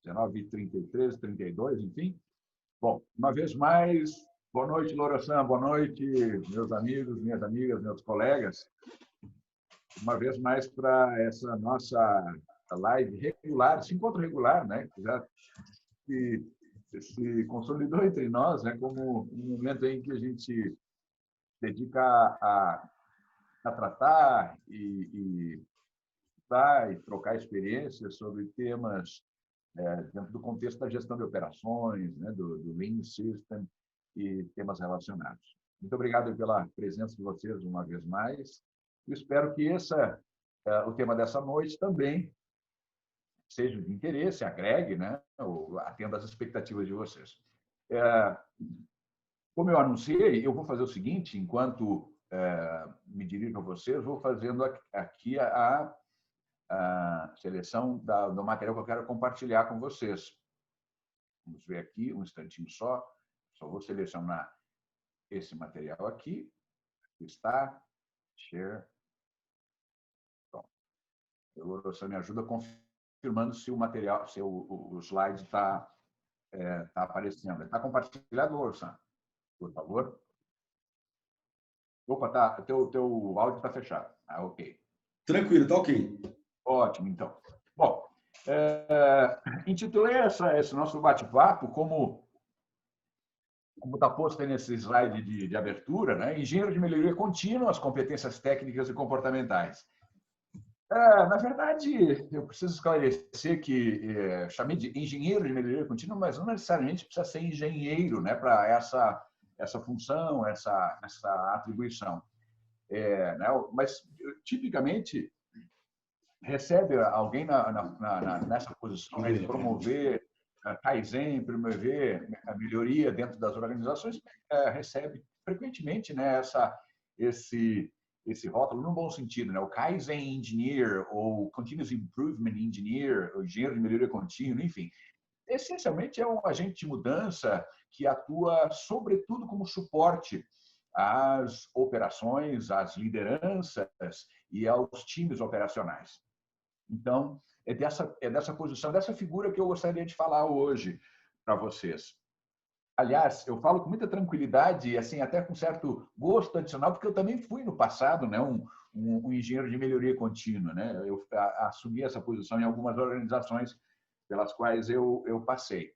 19h33, 32, enfim. Bom, uma vez mais, boa noite, Loura-san, boa noite, meus amigos, minhas amigas, meus colegas. Uma vez mais para essa nossa live regular, esse encontro regular, né, que já se consolidou entre nós, né, como um momento em que a gente dedica a tratar e trocar experiências sobre temas dentro do contexto da gestão de operações, né, do Lean System e temas relacionados. Muito obrigado pela presença de vocês uma vez mais. Eu espero que o tema dessa noite também seja de interesse, agregue, né, ou atenda às expectativas de vocês. Como eu anunciei, eu vou fazer o seguinte, enquanto me dirijo a vocês, vou fazendo aqui a seleção do material que eu quero compartilhar com vocês. Vamos ver aqui, um instantinho só. Só vou selecionar esse material aqui. Aqui está. Share. Pronto. O Loura-san me ajuda confirmando se o material, se o slide está aparecendo. Está compartilhado, Loura-san? Por favor. Opa, tá. Teu áudio está fechado. Ok. Tranquilo, tá ok. Ótimo, então. Bom, intitulei esse nosso bate-papo como está posto aí nesse slide de abertura, né? Engenheiro de melhoria contínua, as competências técnicas e comportamentais. Na verdade, eu preciso esclarecer que chamei de engenheiro de melhoria contínua, mas não necessariamente precisa ser engenheiro, né, para essa função, essa atribuição. Né? Mas, tipicamente, recebe alguém nessa posição, né, de promover Kaizen, promover a melhoria dentro das organizações, recebe frequentemente, né, esse rótulo no bom sentido, né? O Kaizen Engineer ou Continuous Improvement Engineer, ou engenheiro de melhoria contínua, enfim. Essencialmente é um agente de mudança que atua sobretudo como suporte às operações, às lideranças e aos times operacionais. Então, é dessa posição, dessa figura que eu gostaria de falar hoje para vocês. Aliás, eu falo com muita tranquilidade e assim, até com certo gosto adicional, porque eu também fui no passado, né, um engenheiro de melhoria contínua, né? Eu assumi essa posição em algumas organizações pelas quais eu passei.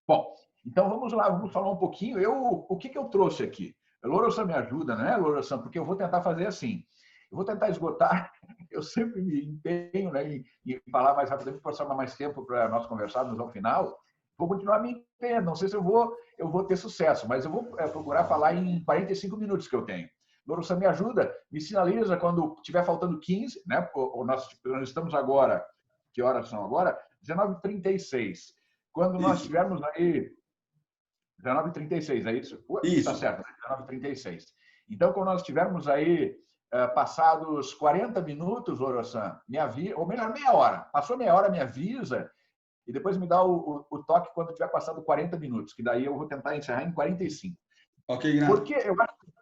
Bom, então vamos lá, vamos falar um pouquinho. O que eu trouxe aqui? Loura-san me ajuda, né, Loura-san? Porque eu vou tentar fazer assim. Eu vou tentar esgotar. Eu sempre me empenho, né, em falar mais rapidamente, para sobrar mais tempo para nós conversarmos ao final. Vou continuar me empenhando. Não sei se eu vou ter sucesso, mas eu vou procurar falar em 45 minutos que eu tenho. Loura-san me ajuda, me sinaliza quando estiver faltando 15, né? Nós estamos agora, que horas são agora? 19h36. Quando nós tivermos aí 19h36, é isso? Isso. Está certo, 19h36. Então, quando nós tivermos aí passados 40 minutos, Loura-san, me avisa, ou melhor, meia hora. Passou meia hora, me avisa e depois me dá o toque quando tiver passado 40 minutos, que daí eu vou tentar encerrar em 45. Ok, Renato. Porque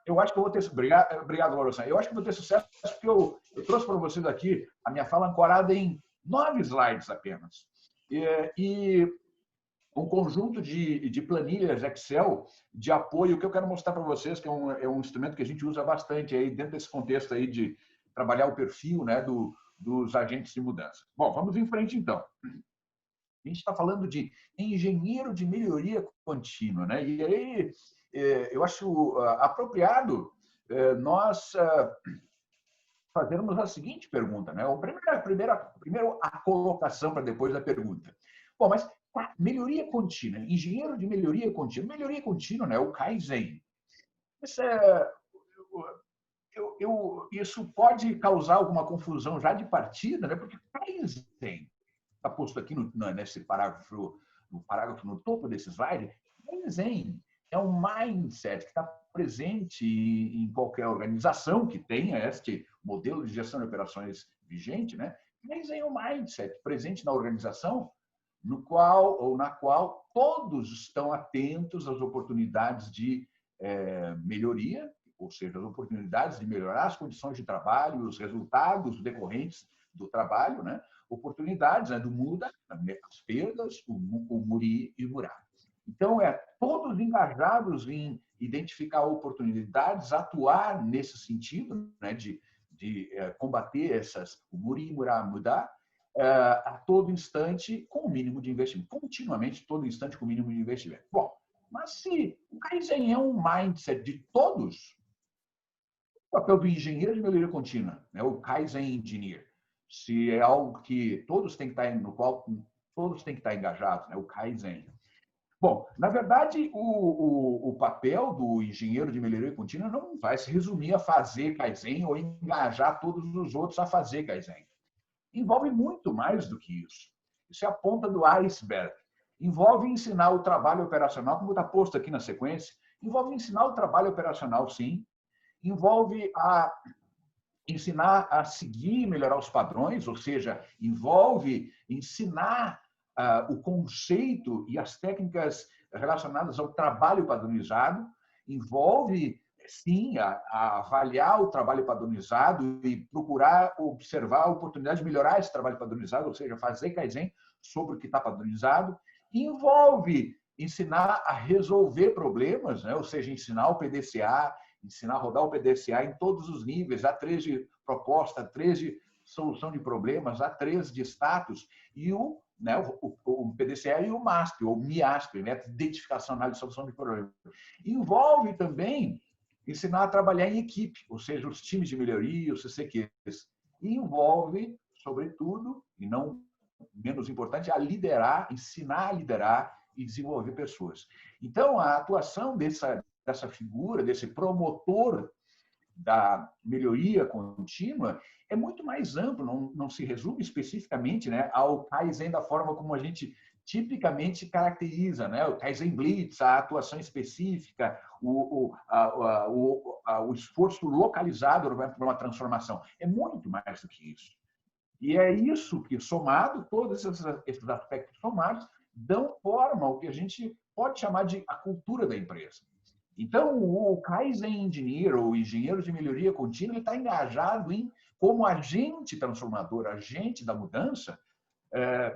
eu acho que eu vou ter... Obrigado, Loura-san. Eu acho que vou ter sucesso porque eu trouxe para vocês aqui a minha fala ancorada em 9 slides apenas. E um conjunto de planilhas Excel de apoio que eu quero mostrar para vocês, que é um instrumento que a gente usa bastante aí dentro desse contexto aí de trabalhar o perfil, né, dos agentes de mudança. Bom, vamos em frente então. A gente está falando de engenheiro de melhoria contínua, né? E aí eu acho apropriado nós fazermos a seguinte pergunta, né? Primeiro a colocação para depois a pergunta. Bom, mas melhoria contínua, engenheiro de melhoria contínua, né? O Kaizen. Isso pode causar alguma confusão já de partida, né? Porque Kaizen está posto aqui nesse parágrafo, no topo desse slide. Kaizen é um mindset que está presente em qualquer organização que tenha este modelo de gestão de operações vigente, né? Kaizen é um mindset presente na organização na qual todos estão atentos às oportunidades de melhoria, ou seja, as oportunidades de melhorar as condições de trabalho, os resultados decorrentes do trabalho, né? oportunidades, né, do muda, as perdas, o muri e o murá. Então, todos engajados em identificar oportunidades, atuar nesse sentido, né, de combater o muri e murá mudar, a todo instante com o mínimo de investimento, continuamente, todo instante com o mínimo de investimento. Bom, mas se o Kaizen é um mindset de todos, o papel do engenheiro de melhoria contínua, né, o Kaizen Engineer, se é algo que todos têm que estar no qual todos têm que estar engajados, né, o Kaizen. Bom, na verdade, o papel do engenheiro de melhoria contínua não vai se resumir a fazer Kaizen ou engajar todos os outros a fazer Kaizen. Envolve muito mais do que isso. Isso é a ponta do iceberg. Envolve ensinar o trabalho operacional, como está posto aqui na sequência. Envolve ensinar o trabalho operacional, sim. Envolve ensinar a seguir e melhorar os padrões, ou seja, envolve ensinar o conceito e as técnicas relacionadas ao trabalho padronizado, envolve, sim, a avaliar o trabalho padronizado e procurar observar a oportunidade de melhorar esse trabalho padronizado, ou seja, fazer Kaizen sobre o que está padronizado, envolve ensinar a resolver problemas, né? Ou seja, ensinar o PDCA, ensinar a rodar o PDCA em todos os níveis, A3 de proposta, A3 de solução de problemas, A3 de status, e o PDCA e o MASP, ou MIASP, método de identificação, análise e solução de problemas. Envolve também ensinar a trabalhar em equipe, ou seja, os times de melhoria, os CCQs. E envolve, sobretudo, e não menos importante, a liderar, ensinar a liderar e desenvolver pessoas. Então, a atuação dessa figura, desse promotor da melhoria contínua, é muito mais amplo, não se resume especificamente, né, ao Kaizen da forma como a gente tipicamente caracteriza, né, o Kaizen Blitz, a atuação específica, o esforço localizado para uma transformação. É muito mais do que isso. E é isso que, somado, todos esses aspectos somados, dão forma ao que a gente pode chamar de a cultura da empresa. Então, o Kaizen Engineer, ou engenheiro de melhoria contínua, ele está engajado como agente transformador, agente da mudança,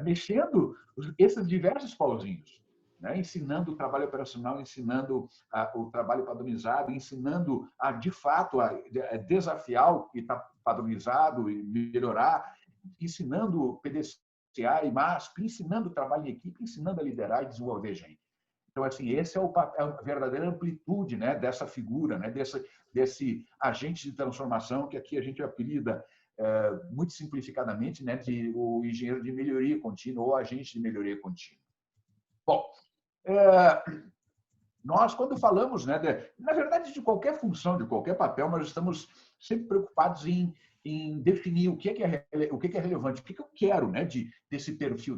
mexendo esses diversos pauzinhos, né? Ensinando o trabalho operacional, ensinando o trabalho padronizado, ensinando de fato, a desafiar o que está padronizado e melhorar, ensinando PDCA e MASP, ensinando o trabalho em equipe, ensinando a liderar e desenvolver gente. Então, assim, esse é a verdadeira amplitude, né, dessa figura, né, desse agente de transformação que aqui a gente apelida, muito simplificadamente, né, de o engenheiro de melhoria contínua ou agente de melhoria contínua. Bom, nós, quando falamos, né, na verdade, de qualquer função, de qualquer papel, nós estamos sempre preocupados em definir o que é relevante, o que eu quero, né, desse perfil,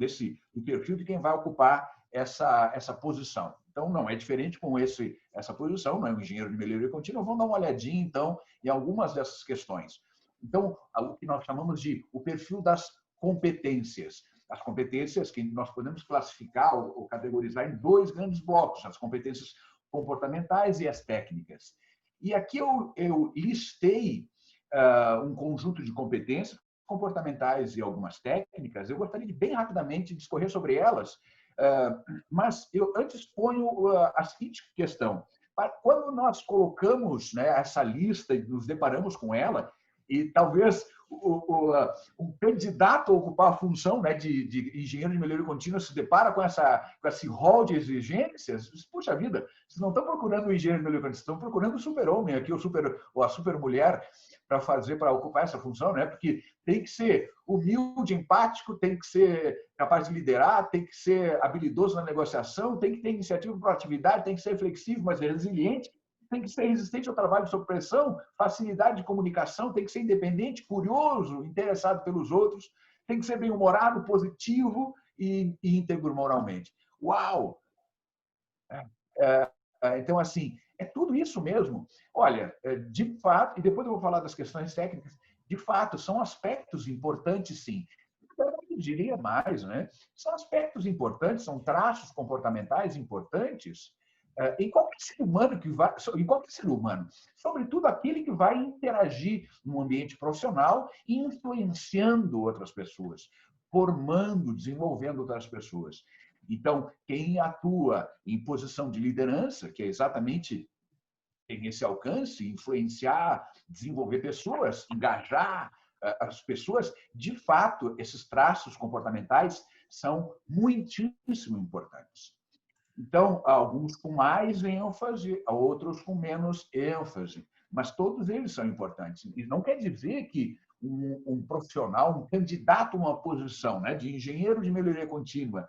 do perfil de quem vai ocupar essa posição. Então, não é diferente com essa posição, não é um engenheiro de melhoria contínua. Vamos dar uma olhadinha, então, em algumas dessas questões. Então, o que nós chamamos de o perfil das competências. As competências que nós podemos classificar ou categorizar em dois grandes blocos, as competências comportamentais e as técnicas. E aqui eu listei um conjunto de competências comportamentais e algumas técnicas. Eu gostaria de, bem rapidamente, discorrer sobre elas, mas eu antes ponho a seguinte questão. Quando nós colocamos, né, essa lista e nos deparamos com ela, e talvez um candidato a ocupar a função, né, de engenheiro de melhoria contínua se depara com esse rol de exigências, puxa vida, vocês não estão procurando o engenheiro de melhoria contínua, estão procurando o super-homem aqui, ou a super-mulher, para ocupar essa função, né? Porque tem que ser humilde, empático, tem que ser capaz de liderar, tem que ser habilidoso na negociação, tem que ter iniciativa e proatividade, tem que ser flexível, mas resiliente, tem que ser resistente ao trabalho sob pressão, facilidade de comunicação, tem que ser independente, curioso, interessado pelos outros, tem que ser bem-humorado, positivo e íntegro moralmente. Uau! Então, assim, é tudo isso mesmo. Olha, de fato, e depois eu vou falar das questões técnicas, de fato, são aspectos importantes, sim. Eu diria mais, né? São aspectos importantes, são traços comportamentais importantes em qualquer ser humano sobretudo aquele que vai interagir no ambiente profissional e influenciando outras pessoas. formando, desenvolvendo outras pessoas. Então, quem atua em posição de liderança, que é exatamente tem esse alcance, influenciar, desenvolver pessoas, engajar as pessoas, de fato, esses traços comportamentais são muitíssimo importantes. Então, alguns com mais ênfase, outros com menos ênfase, mas todos eles são importantes. E não quer dizer que um profissional, um candidato a uma posição, né, de engenheiro de melhoria contínua,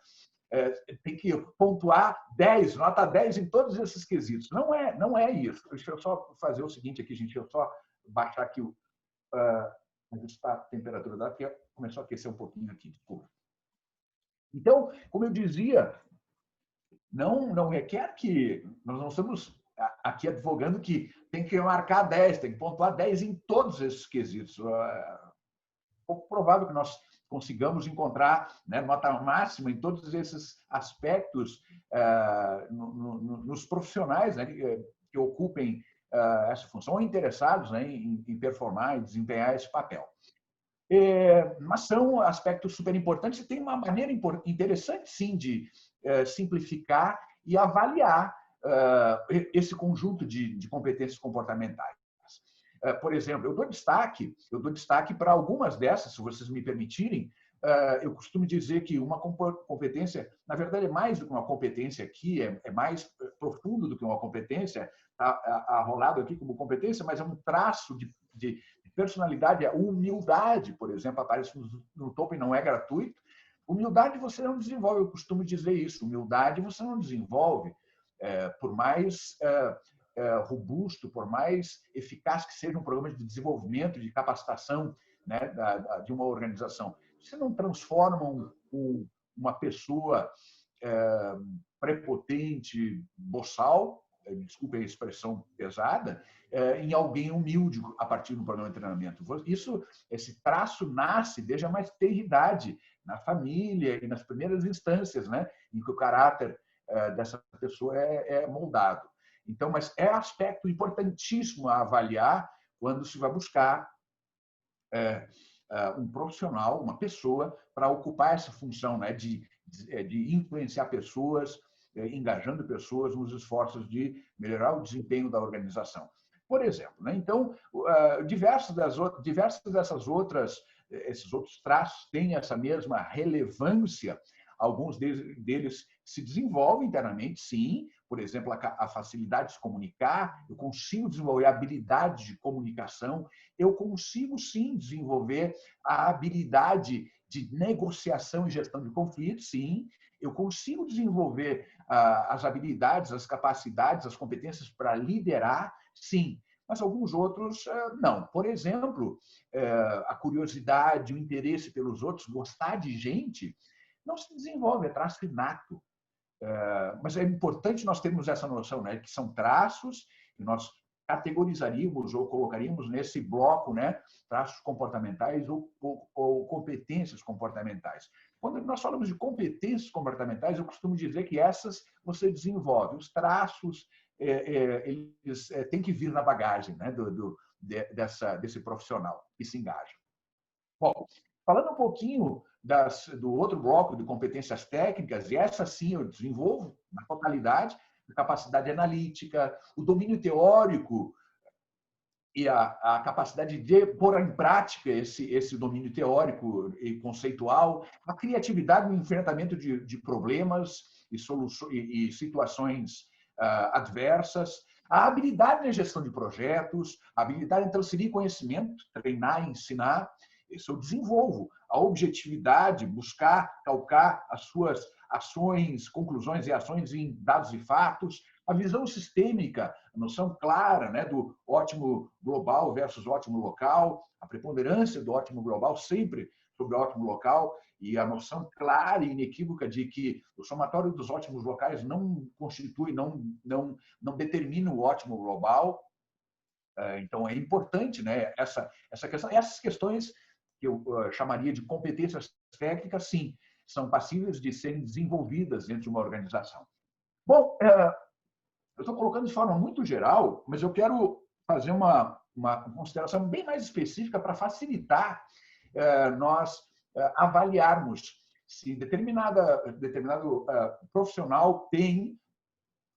tem que pontuar 10, nota 10 em todos esses quesitos. Não é isso. Deixa eu só fazer o seguinte aqui, gente. Deixa eu só baixar aqui ajustar a temperatura da porque começou a aquecer um pouquinho aqui, desculpa. Então, como eu dizia, não requer que nós não estamos aqui advogando que tem que marcar 10, tem que pontuar 10 em todos esses quesitos. É pouco provável que nós consigamos encontrar, né, nota máxima em todos esses aspectos nos profissionais, né, que ocupem essa função, ou interessados, né, em performar e desempenhar esse papel. Mas são aspectos super importantes e tem uma maneira interessante, sim, de simplificar e avaliar esse conjunto de competências comportamentais. Por exemplo, eu dou destaque para algumas dessas, se vocês me permitirem. Eu costumo dizer que uma competência, na verdade, é mais do que uma competência aqui, é mais profundo do que uma competência, arrolado aqui como competência, mas é um traço de personalidade. A humildade, por exemplo, aparece no topo e não é gratuito. Humildade você não desenvolve, eu costumo dizer isso. Humildade você não desenvolve, por mais robusto, por mais eficaz que seja um programa de desenvolvimento, de capacitação, né, de uma organização. Você não transforma uma pessoa prepotente, boçal, desculpe a expressão pesada, em alguém humilde a partir do programa de treinamento. Esse traço nasce desde a mais tenra idade, na família e nas primeiras instâncias, né, em que o caráter dessa pessoa é moldado. Então, mas é aspecto importantíssimo a avaliar quando se vai buscar um profissional, uma pessoa, para ocupar essa função, né, de influenciar pessoas, engajando pessoas nos esforços de melhorar o desempenho da organização. Por exemplo, né, então, esses outros traços têm essa mesma relevância. Alguns deles se desenvolvem internamente, sim. Por exemplo, a facilidade de se comunicar, eu consigo desenvolver a habilidade de comunicação, eu consigo, sim, desenvolver a habilidade de negociação e gestão de conflitos, sim. Eu consigo desenvolver as habilidades, as capacidades, as competências para liderar, sim. Mas alguns outros não. Por exemplo, a curiosidade, o interesse pelos outros, gostar de gente, não se desenvolve, é traço inato. Mas é importante nós termos essa noção, né, que são traços que nós categorizaríamos ou colocaríamos nesse bloco, né, traços comportamentais ou competências comportamentais. Quando nós falamos de competências comportamentais, eu costumo dizer que essas você desenvolve. Os traços eles têm que vir na bagagem, né, desse profissional que se engaja. Bom, falando um pouquinho do outro bloco de competências técnicas, e essa sim eu desenvolvo na totalidade, a capacidade analítica, o domínio teórico e a capacidade de pôr em prática esse domínio teórico e conceitual, a criatividade no enfrentamento de problemas e situações adversas, a habilidade na gestão de projetos, a habilidade em transferir conhecimento, treinar, ensinar. Isso eu desenvolvo. A objetividade, buscar calcar as suas ações, conclusões e ações em dados e fatos. A visão sistêmica, a noção clara, né, do ótimo global versus ótimo local, a preponderância do ótimo global sempre sobre o ótimo local e a noção clara e inequívoca de que o somatório dos ótimos locais não constitui, não determina o ótimo global. Então, é importante, né, essa questão. Essas questões que eu chamaria de competências técnicas, sim, são passíveis de serem desenvolvidas dentro de uma organização. Bom, eu estou colocando de forma muito geral, mas eu quero fazer uma consideração bem mais específica para facilitar nós avaliarmos se determinado profissional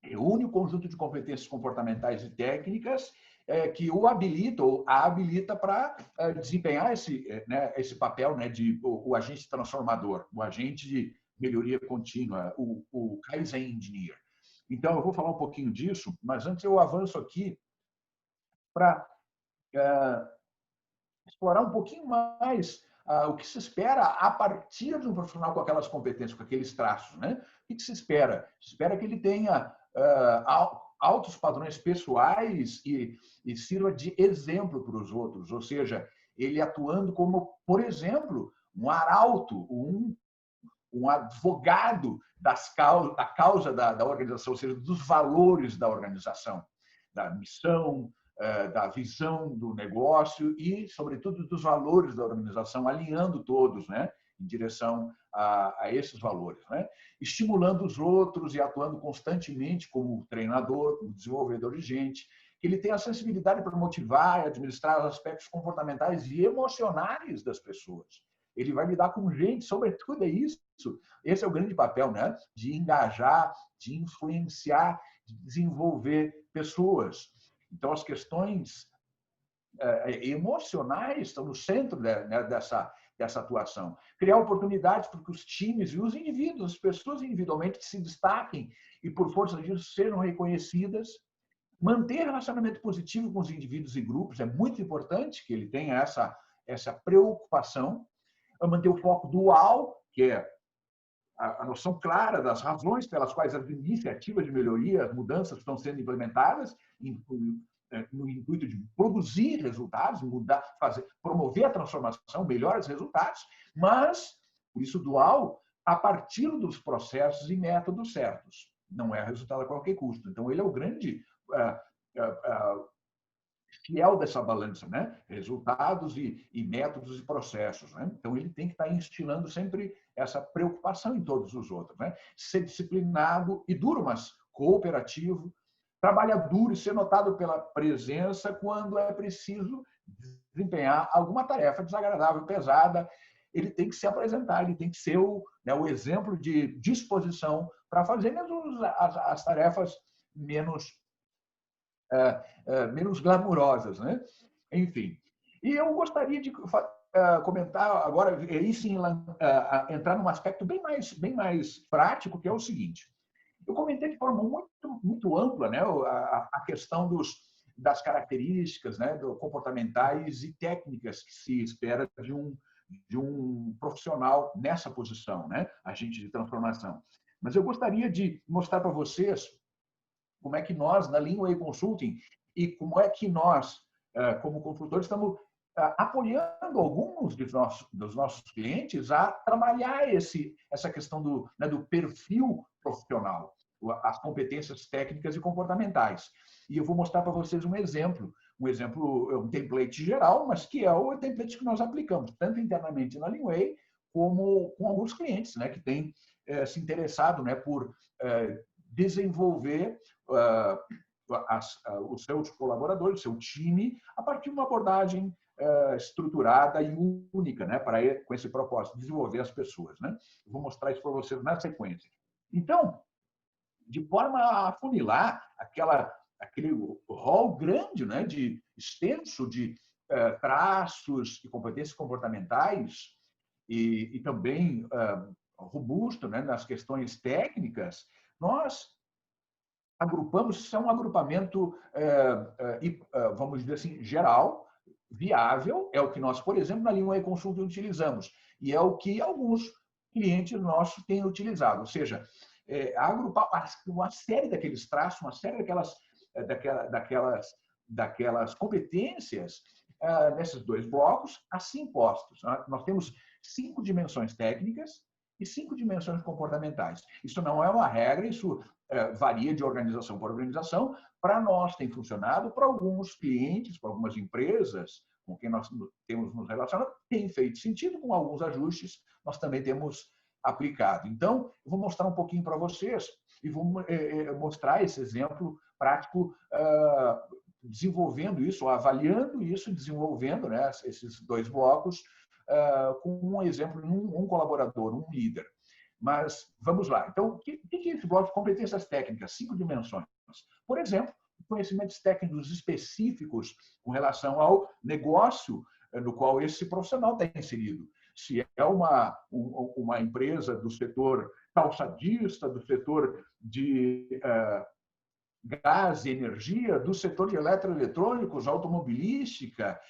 reúne o conjunto de competências comportamentais e técnicas que o habilita ou a habilita para desempenhar esse papel, né, de o agente transformador, o agente de melhoria contínua, o Kaizen Engineer. Então, eu vou falar um pouquinho disso, mas antes eu avanço aqui para explorar um pouquinho mais o que se espera a partir de um profissional com aquelas competências, com aqueles traços, né? O que se espera? Se espera que ele tenha altos padrões pessoais e sirva de exemplo para os outros, ou seja, ele atuando como, por exemplo, um arauto, um advogado da causa da organização, ou seja, dos valores da organização, da missão, da visão do negócio e, sobretudo, dos valores da organização, alinhando todos, né, em direção a esses valores, né? Estimulando os outros e atuando constantemente como treinador, como desenvolvedor de gente, que ele tenha a sensibilidade para motivar e administrar os aspectos comportamentais e emocionais das pessoas. Ele vai lidar com gente, sobretudo é isso. Esse é o grande papel, né? De engajar, de influenciar, de desenvolver pessoas. Então, as questões emocionais estão no centro dessa atuação. Criar oportunidades para que os times e os indivíduos, as pessoas individualmente se destaquem e, por força disso, sejam reconhecidas. Manter relacionamento positivo com os indivíduos e grupos é muito importante que ele tenha essa preocupação. Manter o foco dual, que é a noção clara das razões pelas quais as iniciativas de melhoria, as mudanças estão sendo implementadas, no intuito de produzir resultados, promover a transformação, melhores resultados, mas, por isso, dual, a partir dos processos e métodos certos. Não é resultado a qualquer custo. Então, ele é o grande fiel dessa balança, né? Resultados e métodos e processos, né? Então, ele tem que estar instilando sempre essa preocupação em todos os outros, né? Ser disciplinado e duro, mas cooperativo, trabalha duro e ser notado pela presença quando é preciso desempenhar alguma tarefa desagradável, pesada. Ele tem que se apresentar, ele tem que ser o exemplo de disposição para fazer mesmo as tarefas menos glamurosas, né? Enfim. E eu gostaria de comentar agora, e sim entrar num aspecto bem mais prático, que é o seguinte. Eu comentei de forma muito ampla, né, a questão das características, né, comportamentais e técnicas que se espera de um profissional nessa posição, né, agente de transformação. Mas eu gostaria de mostrar para vocês como é que nós, na Leanway Consulting, e como é que nós, como consultores, estamos apoiando alguns dos nossos clientes a trabalhar essa questão do perfil profissional, as competências técnicas e comportamentais. E eu vou mostrar para vocês um exemplo, um template geral, mas que é o template que nós aplicamos, tanto internamente na Leanway, como com alguns clientes, né, que têm se interessado, né, por desenvolver os seus colaboradores, o seu time, a partir de uma abordagem estruturada e única, né, com esse propósito, desenvolver as pessoas, né? Eu vou mostrar isso para vocês na sequência. Então, de forma a afunilar aquele rol grande, né, extenso de traços e competências comportamentais e também robusto, né, nas questões técnicas, nós agrupamos, isso é um agrupamento, vamos dizer assim, geral, viável, é o que nós, por exemplo, na Leanway Consulting utilizamos, e é o que alguns clientes nossos têm utilizado, ou seja, agrupar uma série daqueles traços, uma série daquelas competências nesses dois blocos, assim postos. Nós temos 5 dimensões técnicas e 5 dimensões comportamentais. Isso não é uma regra, isso varia de organização para organização. Para nós tem funcionado, para alguns clientes, para algumas empresas com quem nós temos nos relacionado, tem feito sentido, com alguns ajustes nós também temos aplicado. Então, eu vou mostrar um pouquinho para vocês e vou mostrar esse exemplo prático desenvolvendo isso, avaliando isso e desenvolvendo, né, esses dois blocos com um exemplo, um colaborador, um líder. Mas vamos lá. Então, o que é esse bloco de competências técnicas? 5 dimensões. Por exemplo, conhecimentos técnicos específicos com relação ao negócio no qual esse profissional está inserido. Se é uma empresa do setor calçadista, do setor de gás e energia, do setor de eletroeletrônicos, automobilística,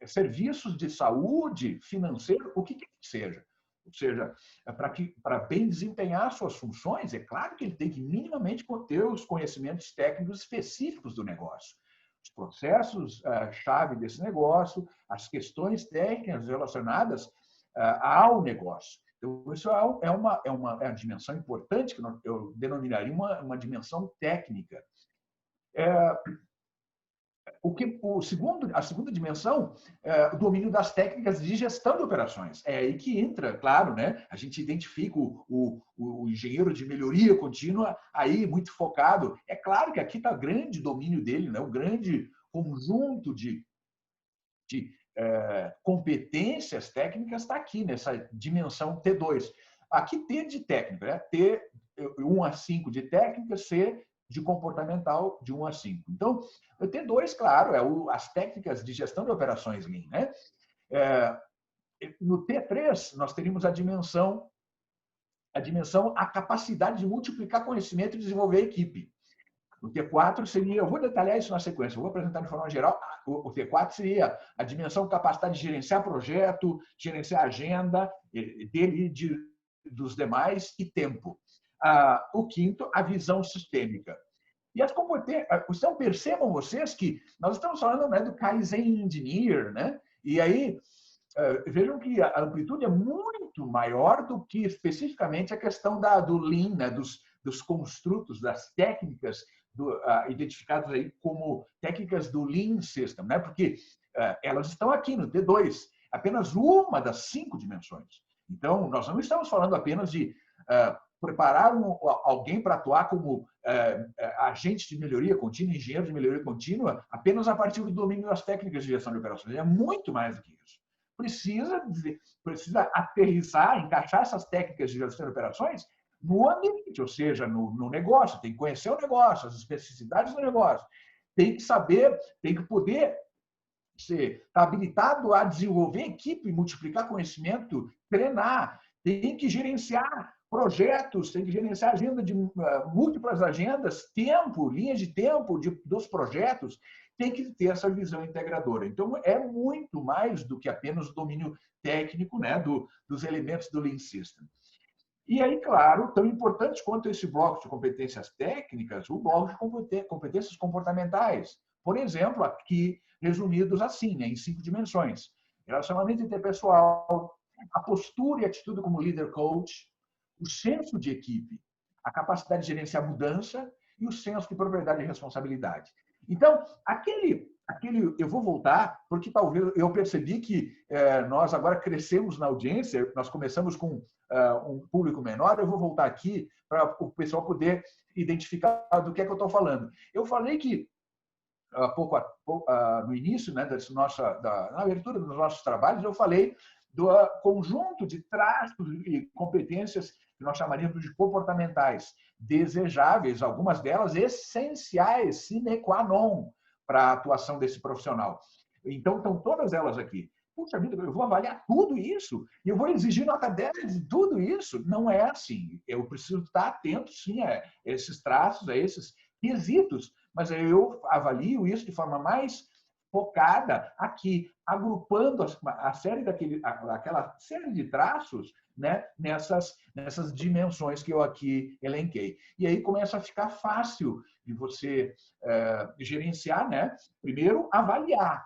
serviços de saúde, financeiro, o que quer que seja. Ou seja, para bem desempenhar suas funções, é claro que ele tem que minimamente ter os conhecimentos técnicos específicos do negócio. Os processos-chave desse negócio, as questões técnicas relacionadas ao negócio. Então, isso é uma dimensão importante, que eu denominaria uma dimensão técnica. A segunda dimensão é o domínio das técnicas de gestão de operações. É aí que entra, claro, né? A gente identifica o engenheiro de melhoria contínua aí muito focado. É claro que aqui está o grande domínio dele, né? O grande conjunto de competências técnicas está aqui, nessa dimensão T2. Aqui T de técnica, né? T 1 a 5 de técnica, C de comportamental de 1 a 5. Então, o T2, claro, as técnicas de gestão de operações Lean, né? No T3, nós teríamos a capacidade de multiplicar conhecimento e desenvolver equipe. O T4 seria, eu vou detalhar isso na sequência, eu vou apresentar de forma geral. O T4 seria a dimensão capacidade de gerenciar projeto, gerenciar agenda dele e dos demais e tempo. O quinto, a visão sistêmica. E as competências, então percebam vocês que nós estamos falando, né, do Kaizen Engineer, né? E aí vejam que a amplitude é muito maior do que especificamente a questão do Lean, né, dos construtos, das técnicas identificadas aí como técnicas do Lean System, né? Porque elas estão aqui no T2, apenas uma das 5 dimensões. Então, nós não estamos falando apenas de preparar alguém para atuar como agente de melhoria contínua, engenheiro de melhoria contínua, apenas a partir do domínio das técnicas de gestão de operações. É muito mais do que isso. Precisa aterrissar, encaixar essas técnicas de gestão de operações no ambiente, ou seja, no negócio. Tem que conhecer o negócio, as especificidades do negócio. Tem que saber, tem que poder estar habilitado a desenvolver equipe, multiplicar conhecimento, treinar. Tem que gerenciar projetos, tem que gerenciar agenda de múltiplas agendas, tempo, linhas de tempo dos projetos, tem que ter essa visão integradora. Então, é muito mais do que apenas o domínio técnico, né, dos elementos do Lean System. E aí, claro, tão importante quanto esse bloco de competências técnicas, o bloco de competências comportamentais. Por exemplo, aqui resumidos assim, né, em 5 dimensões. Relacionamento interpessoal, a postura e atitude como líder coach, o senso de equipe, a capacidade de gerenciar mudança e o senso de propriedade e responsabilidade. Então, eu vou voltar, porque talvez eu percebi que nós agora crescemos na audiência, nós começamos com um público menor, eu vou voltar aqui para o pessoal poder identificar do que é que eu estou falando. Eu falei que, no início, né, na abertura dos nossos trabalhos, eu falei do conjunto de traços e competências que nós chamaríamos de comportamentais, desejáveis, algumas delas essenciais, sine qua non, para a atuação desse profissional. Então, estão todas elas aqui. Puxa vida, eu vou avaliar tudo isso e eu vou exigir nota 10 de tudo isso. Não é assim. Eu preciso estar atento, sim, a esses traços, a esses quesitos, mas eu avalio isso de forma mais focada aqui, agrupando aquela série de traços, né, nessas dimensões que eu aqui elenquei. E aí começa a ficar fácil de você gerenciar, né? Primeiro, avaliar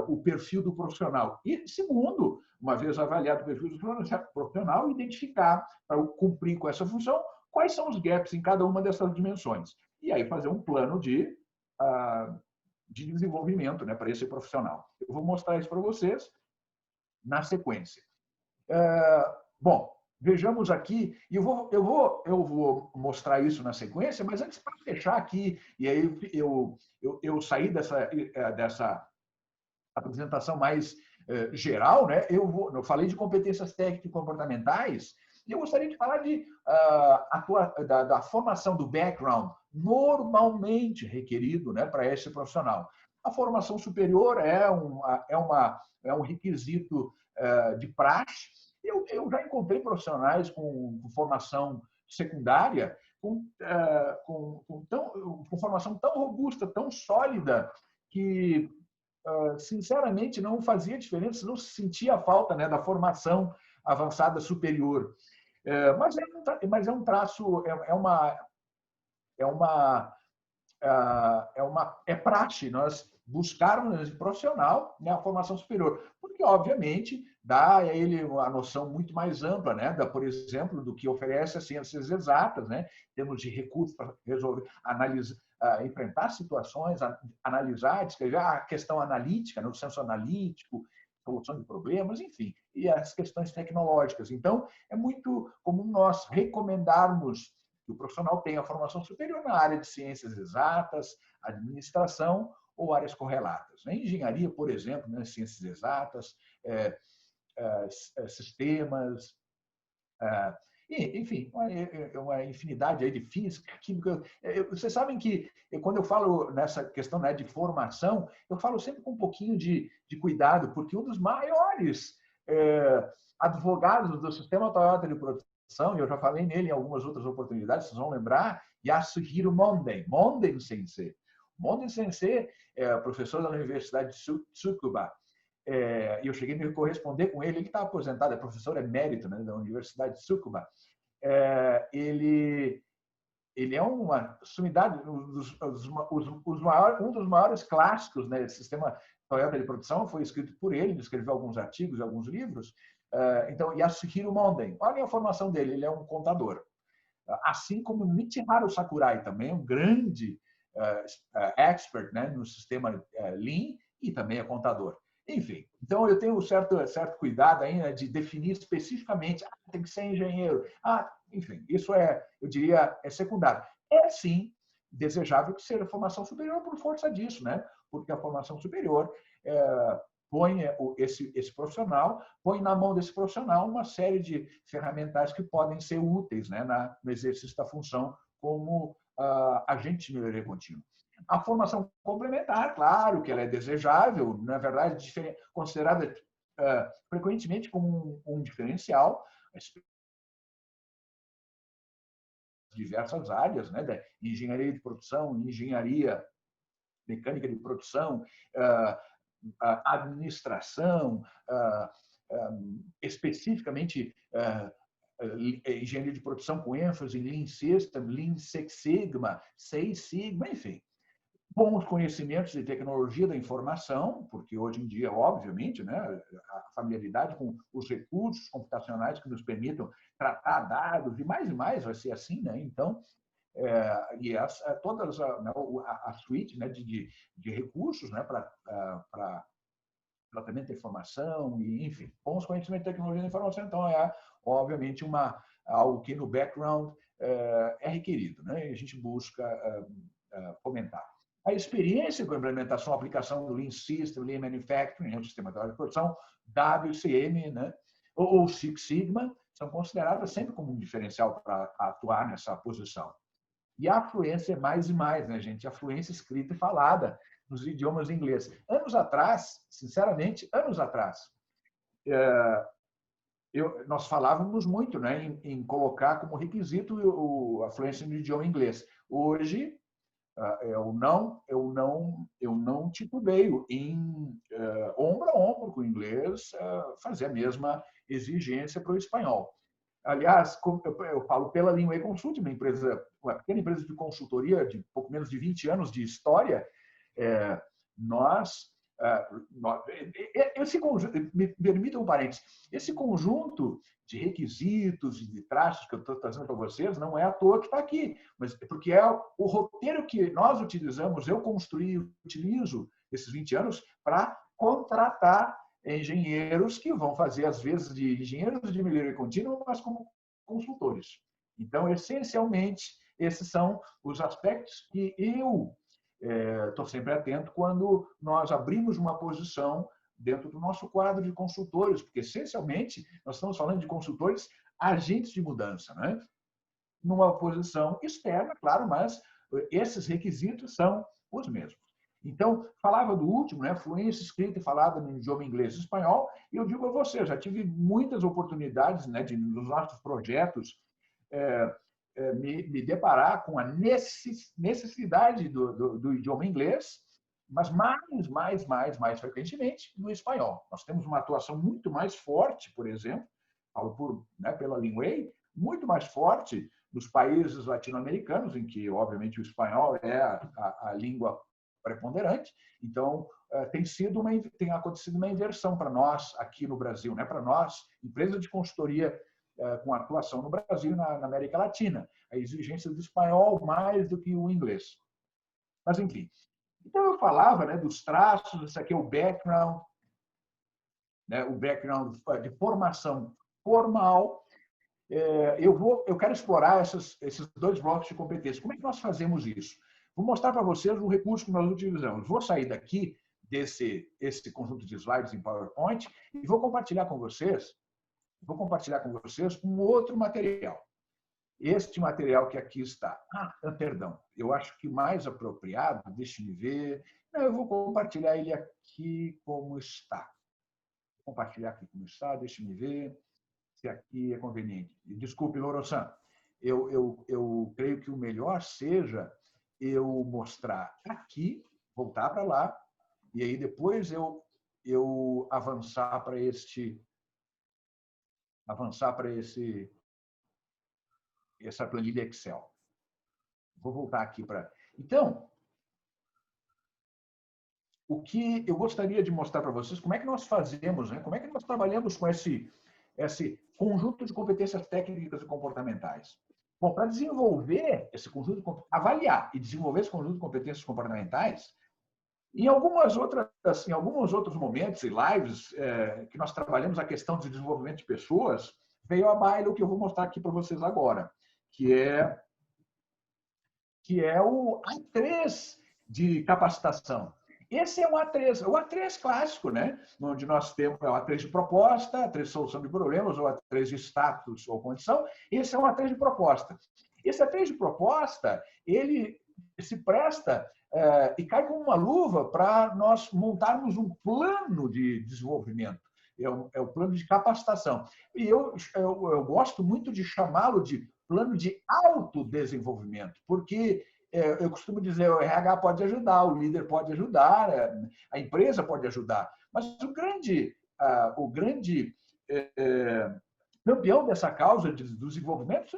o perfil do profissional. E, segundo, uma vez avaliado o perfil do profissional, identificar, para cumprir com essa função, quais são os gaps em cada uma dessas dimensões. E aí fazer um plano de desenvolvimento, né, para esse profissional. Eu vou mostrar isso para vocês na sequência. Bom, vejamos aqui, e eu vou mostrar isso na sequência, mas antes, para fechar aqui, e aí eu saí dessa apresentação mais geral, né? Eu falei de competências técnicas e comportamentais, e eu gostaria de falar da formação do background normalmente requerido, né, para esse profissional. A formação superior é um requisito de praxe. Eu já encontrei profissionais com formação secundária com formação tão robusta, tão sólida, que, sinceramente, não fazia diferença, não se sentia a falta, né, da formação avançada superior. Mas é um traço, é praxe nós buscarmos nesse profissional, né, a formação superior, porque, obviamente, dá a ele uma noção muito mais ampla, né, por exemplo, do que oferece as ciências exatas, né, em termos de recursos para resolver, analisar, enfrentar situações, analisar, descrever a questão analítica, no senso analítico, solução de problemas, enfim, e as questões tecnológicas. Então, é muito comum nós recomendarmos que o profissional tenha formação superior na área de ciências exatas, administração ou áreas correlatas. Na engenharia, por exemplo, né, ciências exatas, sistemas, enfim, uma infinidade aí de física, química. Vocês sabem que, quando eu falo nessa questão, né, de formação, eu falo sempre com um pouquinho de cuidado, porque um dos maiores advogados do sistema Toyota de produção, e eu já falei nele em algumas outras oportunidades, vocês vão lembrar, Yasuhiro Monden, Monden Sensei. Monden Sensei é professor da Universidade de Tsukuba. E eu cheguei a me corresponder com ele. Ele está aposentado, é professor emérito, né, da Universidade de Tsukuba. Ele é uma sumidade, um dos maiores clássicos, né, do sistema Toyota de produção, foi escrito por ele escreveu alguns artigos, alguns livros. Então, Yasuhiro Monden, olha a formação dele, ele é um contador. Assim como Michiharu Sakurai, também um grande expert, né, no sistema Lean, e também é contador. Enfim, então eu tenho certo cuidado aí, né, de definir especificamente, tem que ser engenheiro. Enfim, isso eu diria, é secundário. É, sim, desejável que seja formação superior por força disso, né? Porque a formação superior põe esse profissional, põe na mão desse profissional uma série de ferramentais que podem ser úteis, né, no exercício da função como agente de melhoria contínua. A formação complementar, claro que ela é desejável, na verdade, considerada frequentemente como um diferencial, diversas áreas, né, da engenharia de produção, engenharia mecânica de produção, administração, especificamente engenharia de produção com ênfase em Lean System, Lean Six Sigma, Seis Sigma, enfim. Bons conhecimentos de tecnologia da informação, porque hoje em dia, obviamente, né, a familiaridade com os recursos computacionais que nos permitam tratar dados e mais vai ser assim, né? Então, todas a suíte, né, de recursos, né, para tratamento da informação, e, enfim, bons conhecimentos de tecnologia da informação, então obviamente algo que no background é requerido, né? E a gente busca fomentar. A experiência com a implementação, a aplicação do Lean System, Lean Manufacturing, o sistema de produção, WCM, né, ou Six Sigma, são consideradas sempre como um diferencial para atuar nessa posição. E a fluência é mais e mais, né, gente? A fluência escrita e falada nos idiomas em inglês. Anos atrás, sinceramente, nós falávamos muito, né, em colocar como requisito a fluência no idioma inglês. Hoje, eu não titubeio em ombro a ombro com o inglês fazer a mesma exigência para o espanhol. Aliás, eu falo pela Leanway Consult, uma pequena empresa de consultoria de pouco menos de 20 anos de história. Me permita um parênteses, esse conjunto de requisitos e de traços que eu estou trazendo para vocês não é à toa que está aqui, mas porque é o roteiro que nós utilizamos, eu construí e utilizo esses 20 anos para contratar engenheiros que vão fazer, às vezes, de engenheiros de melhoria contínua, mas como consultores. Então, essencialmente, esses são os aspectos que eu estou sempre atento quando nós abrimos uma posição dentro do nosso quadro de consultores, porque, essencialmente, nós estamos falando de consultores agentes de mudança, né? Numa posição externa, claro, mas esses requisitos são os mesmos. Então, falava do último, né? Fluência escrita e falada no idioma inglês e espanhol, e eu digo a você, eu já tive muitas oportunidades, né, nos nossos projetos, me deparar com a necessidade do idioma inglês, mas mais frequentemente no espanhol. Nós temos uma atuação muito mais forte, por exemplo, falo pela Linguay, muito mais forte nos países latino-americanos, em que, obviamente, o espanhol é a língua preponderante. Então, tem acontecido uma inversão para nós aqui no Brasil, né? Para nós, empresa de consultoria com atuação no Brasil e na América Latina. A exigência do espanhol mais do que o inglês. Mas, enfim. Então, eu falava, né, dos traços, isso aqui é o background, né, o background de formação formal. Eu quero explorar esses dois blocos de competência. Como é que nós fazemos isso? Vou mostrar para vocês o recurso que nós utilizamos. Vou sair daqui esse conjunto de slides em PowerPoint e vou compartilhar com vocês um outro material. Este material que aqui está. Perdão, eu acho que mais apropriado, deixe-me ver. Não, eu vou compartilhar ele aqui como está. Vou compartilhar aqui como está, deixe-me ver se aqui é conveniente. Desculpe, Loro-san, eu creio que o melhor seja eu mostrar aqui, voltar para lá, e aí depois eu avançar para essa planilha Excel. Vou voltar aqui para... Então, o que eu gostaria de mostrar para vocês, como é que nós fazemos, né? Como é que nós trabalhamos com esse conjunto de competências técnicas e comportamentais. Bom, para desenvolver esse conjunto, avaliar e desenvolver esse conjunto de competências comportamentais, em alguns outros momentos e lives que nós trabalhamos a questão de desenvolvimento de pessoas, veio à baila o que eu vou mostrar aqui para vocês agora, que é o A3 de capacitação. Esse é o A3 clássico, né? Onde nós temos o A3 de proposta, A3 de solução de problemas, ou A3 de status ou condição. Esse é o A3 de proposta. Esse A3 de proposta, ele se presta e cai como uma luva para nós montarmos um plano de desenvolvimento. É o plano de capacitação. E eu gosto muito de chamá-lo de plano de autodesenvolvimento, porque eu costumo dizer, o RH pode ajudar, o líder pode ajudar, a empresa pode ajudar, mas o grande campeão dessa causa de desenvolvimento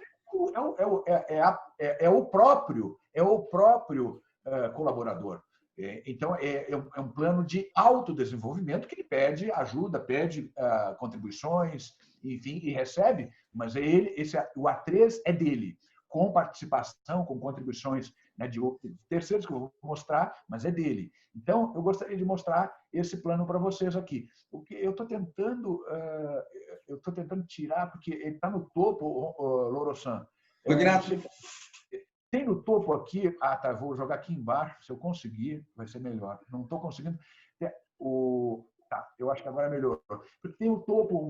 é o próprio colaborador. Então, é um plano de autodesenvolvimento que ele pede ajuda, pede contribuições, enfim, e recebe, mas o A3 é dele, com participação, com contribuições, né, de terceiros que eu vou mostrar, mas é dele. Então, eu gostaria de mostrar esse plano para vocês aqui. O que eu estou tentando tirar, porque ele está no topo, Loro-san. Tem no topo aqui, tá, vou jogar aqui embaixo, se eu conseguir, vai ser melhor. Não estou conseguindo. Tá, eu acho que agora melhorou. Porque tem o topo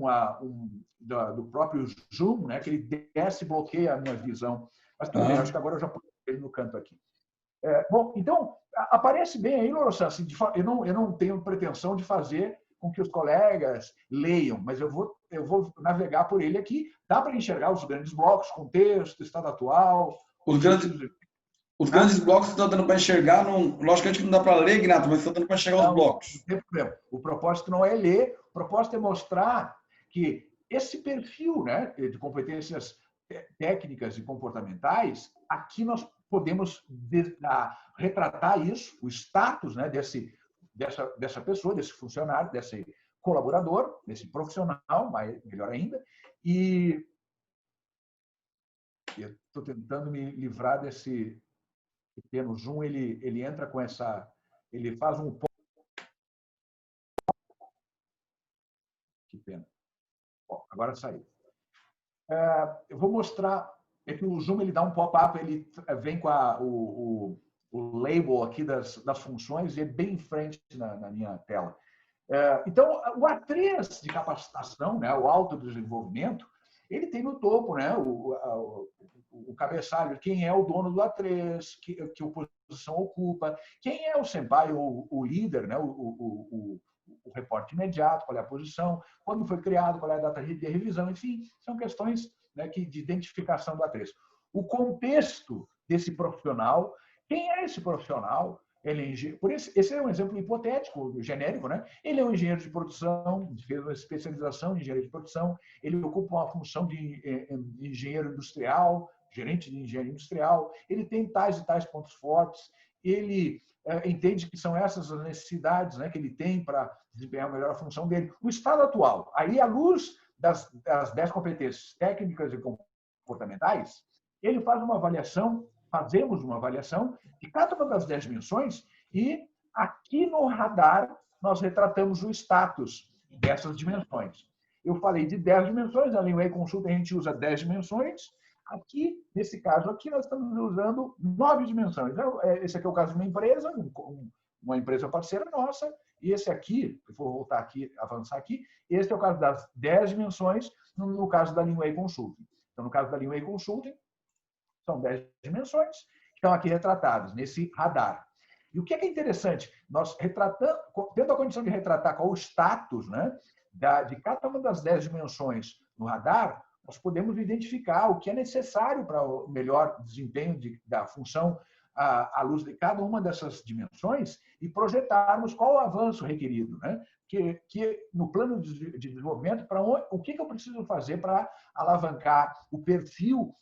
do próprio Zoom, né, que ele desce e bloqueia a minha visão. Mas tudo bem, acho que agora eu já pus ele no canto aqui. Bom, então, aparece bem aí, Loro-san, assim, eu não tenho pretensão de fazer com que os colegas leiam, mas eu vou navegar por ele aqui. Dá para enxergar os grandes blocos, contexto, estado atual. Os grandes blocos estão dando para enxergar, logicamente que não dá para ler, Ignato, mas estão dando para enxergar os blocos. Não tem problema. O propósito não é ler, o propósito é mostrar que esse perfil, né, de competências técnicas e comportamentais, aqui nós podemos retratar isso, o status, né, dessa pessoa, desse funcionário, desse colaborador, desse profissional, melhor ainda, e eu estou tentando me livrar desse pequeno zoom, ele entra com ele faz um... Que pena. Bom, agora saiu. Eu vou mostrar, que o zoom ele dá um pop-up, ele vem com o label aqui das funções e é bem em frente na minha tela. Então, o A3 de capacitação, né, o autodesenvolvimento, ele tem no topo, né, o cabeçalho, quem é o dono do A3, que posição ocupa, quem é o senpai ou o líder, né, o reporte imediato, qual é a posição, quando foi criado, qual é a data de revisão, enfim, são questões, né, de identificação do A3. O contexto desse profissional, quem é esse profissional? Por isso, esse é um exemplo hipotético, genérico, né? Ele é um engenheiro de produção, fez uma especialização em engenharia de produção, ele ocupa uma função de engenheiro industrial, gerente de engenharia industrial, ele tem tais e tais pontos fortes, ele entende que são essas as necessidades, né, que ele tem para desempenhar melhor a função dele. O estado atual, aí à luz das 10 competências técnicas e comportamentais, ele faz uma avaliação, fazemos uma avaliação de cada uma das 10 dimensões e aqui no radar nós retratamos o status dessas dimensões. Eu falei de 10 dimensões, na Leanway Consulting a gente usa 10 dimensões. Aqui, nesse caso aqui, nós estamos usando 9 dimensões. Esse aqui é o caso de uma empresa parceira nossa, e esse aqui, se for voltar aqui, avançar aqui, esse é o caso das 10 dimensões, no caso da Leanway Consulting. Então, no caso da Leanway Consulting, são 10 dimensões que estão aqui retratadas nesse radar. E o que é interessante? Nós retratando, tendo a condição de retratar qual o status, né, de cada uma das 10 dimensões no radar, nós podemos identificar o que é necessário para o melhor desempenho da função à luz de cada uma dessas dimensões e projetarmos qual o avanço requerido, né? Que no plano de desenvolvimento, o que eu preciso fazer para alavancar o perfil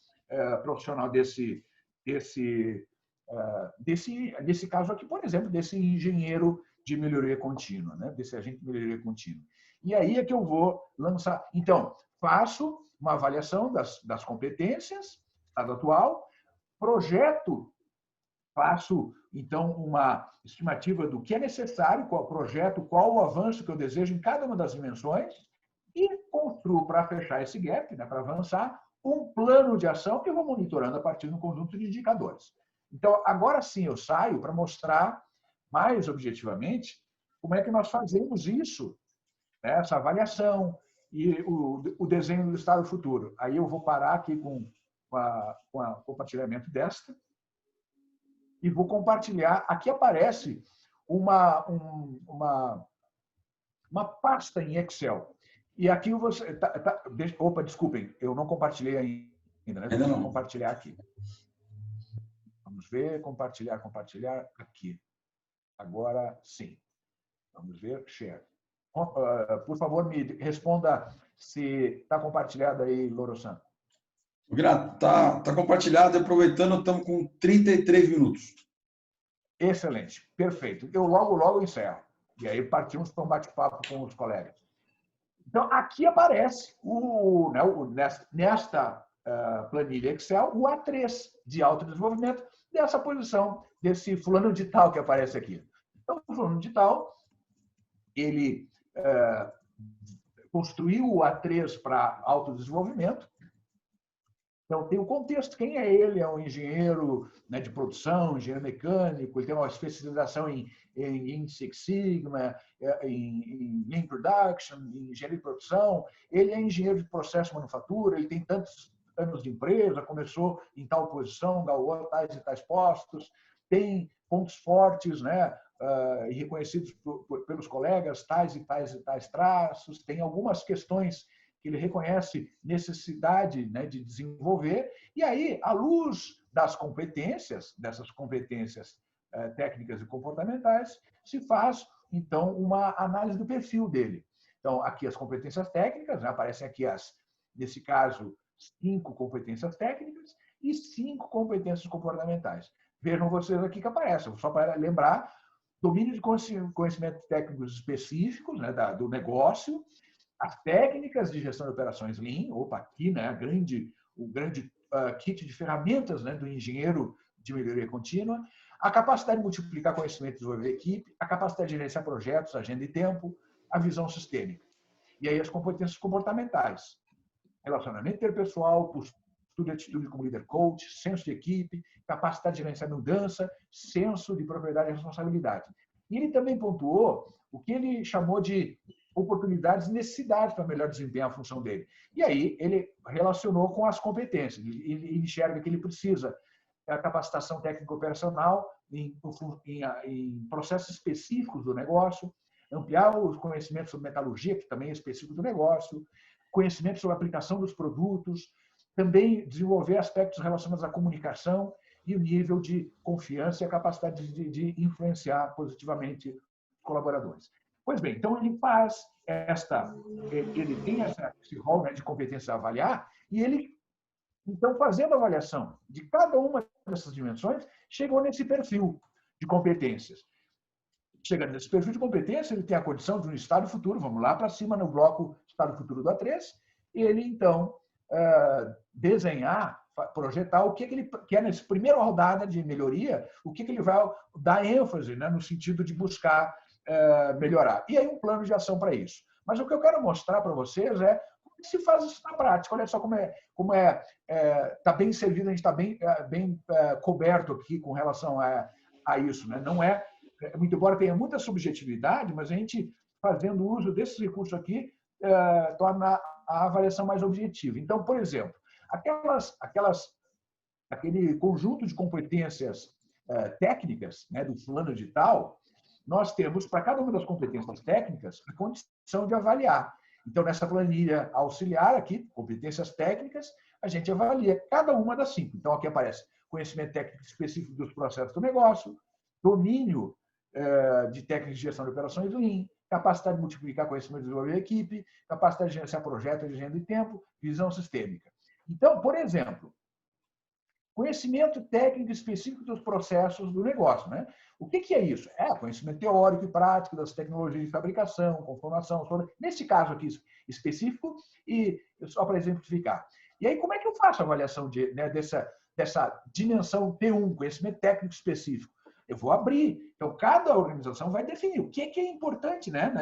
profissional desse caso aqui, por exemplo, desse engenheiro de melhoria contínua, né? Desse agente de melhoria contínua. E aí é que eu vou lançar. Então, faço uma avaliação das competências, estado atual, faço, então, uma estimativa do que é necessário, qual projeto, qual o avanço que eu desejo em cada uma das dimensões e construo, para fechar esse gap, né, para avançar, um plano de ação que eu vou monitorando a partir de um conjunto de indicadores. Então, agora sim eu saio para mostrar mais objetivamente como é que nós fazemos isso, né, essa avaliação e o desenho do estado futuro. Aí eu vou parar aqui com o compartilhamento desta e vou compartilhar. Aqui aparece uma pasta em Excel. E aqui você... Opa, desculpem, eu não compartilhei ainda, né? Deixa eu compartilhar aqui. Vamos ver, compartilhar aqui. Agora sim. Vamos ver, share. Por favor, me responda se está compartilhado aí, Loro-san. Está compartilhado, aproveitando, estamos com 33 minutos. Excelente, perfeito. Eu logo encerro. E aí partimos para um bate-papo com os colegas. Então, aqui aparece, nesta planilha Excel, o A3 de autodesenvolvimento dessa posição, desse fulano de tal que aparece aqui. Então, o fulano de tal, ele construiu o A3 para autodesenvolvimento. Então, tem o contexto. Quem é ele? É um engenheiro, né, de produção, engenheiro mecânico, ele tem uma especialização em Six Sigma, em Lean Production, em engenharia de produção. Ele é engenheiro de processo de manufatura, ele tem tantos anos de empresa, começou em tal posição, galgou tais e tais postos, tem pontos fortes, né, e reconhecidos pelos colegas, tais e tais traços, tem algumas questões que ele reconhece necessidade, né, de desenvolver, e aí, à luz das competências, dessas competências técnicas e comportamentais, se faz, então, uma análise do perfil dele. Então, aqui as competências técnicas, né, aparecem aqui, nesse caso, 5 competências técnicas e 5 competências comportamentais. Vejam vocês aqui que aparecem, só para lembrar, domínio de conhecimentos técnicos específicos, né, do negócio, as técnicas de gestão de operações Lean, aqui, né, o grande kit de ferramentas, né, do engenheiro de melhoria contínua, a capacidade de multiplicar conhecimento e desenvolver equipe, a capacidade de gerenciar projetos, agenda e tempo, a visão sistêmica. E aí as competências comportamentais, relacionamento interpessoal, postura e atitude como líder coach, senso de equipe, capacidade de gerenciar mudança, senso de propriedade e responsabilidade. E ele também pontuou o que ele chamou de oportunidades e necessidades para melhor desempenhar a função dele. E aí ele relacionou com as competências. Ele enxerga que ele precisa a capacitação técnica operacional em processos específicos do negócio, ampliar os conhecimentos sobre metalurgia, que também é específico do negócio, conhecimento sobre a aplicação dos produtos, também desenvolver aspectos relacionados à comunicação e o nível de confiança e a capacidade de influenciar positivamente os colaboradores. Pois bem, então ele tem esse rol, né, de competência a avaliar, e ele, então, fazendo a avaliação de cada uma dessas dimensões, chegou nesse perfil de competências. Chegando nesse perfil de competência, ele tem a condição de um estado futuro, vamos lá para cima no bloco estado futuro do A3, e ele, então, desenhar, projetar o que ele quer nessa primeira rodada de melhoria, o que ele vai dar ênfase, né, no sentido de buscar melhorar. E aí um plano de ação para isso. Mas o que eu quero mostrar para vocês é como se faz isso na prática. Olha só como está bem servido, a gente está bem coberto aqui com relação a isso, né? Não muito embora tenha muita subjetividade, mas a gente, fazendo uso desses recursos aqui, torna a avaliação mais objetiva. Então, por exemplo, aquele conjunto de competências técnicas, né, do fulano de tal, nós temos, para cada uma das competências técnicas, a condição de avaliar. Então, nessa planilha auxiliar aqui, competências técnicas, a gente avalia cada uma das 5. Então, aqui aparece conhecimento técnico específico dos processos do negócio, domínio de técnicas de gestão de operações Lean, capacidade de multiplicar conhecimento e desenvolver a equipe, capacidade de gerenciar projetos de agenda e tempo, visão sistêmica. Então, por exemplo, conhecimento técnico específico dos processos do negócio, né? O que é isso? Conhecimento teórico e prático das tecnologias de fabricação, conformação, nesse caso aqui específico, e só para exemplificar. E aí, como é que eu faço a avaliação dessa dimensão T1, conhecimento técnico específico? Eu vou abrir. Então, cada organização vai definir o que é importante, né,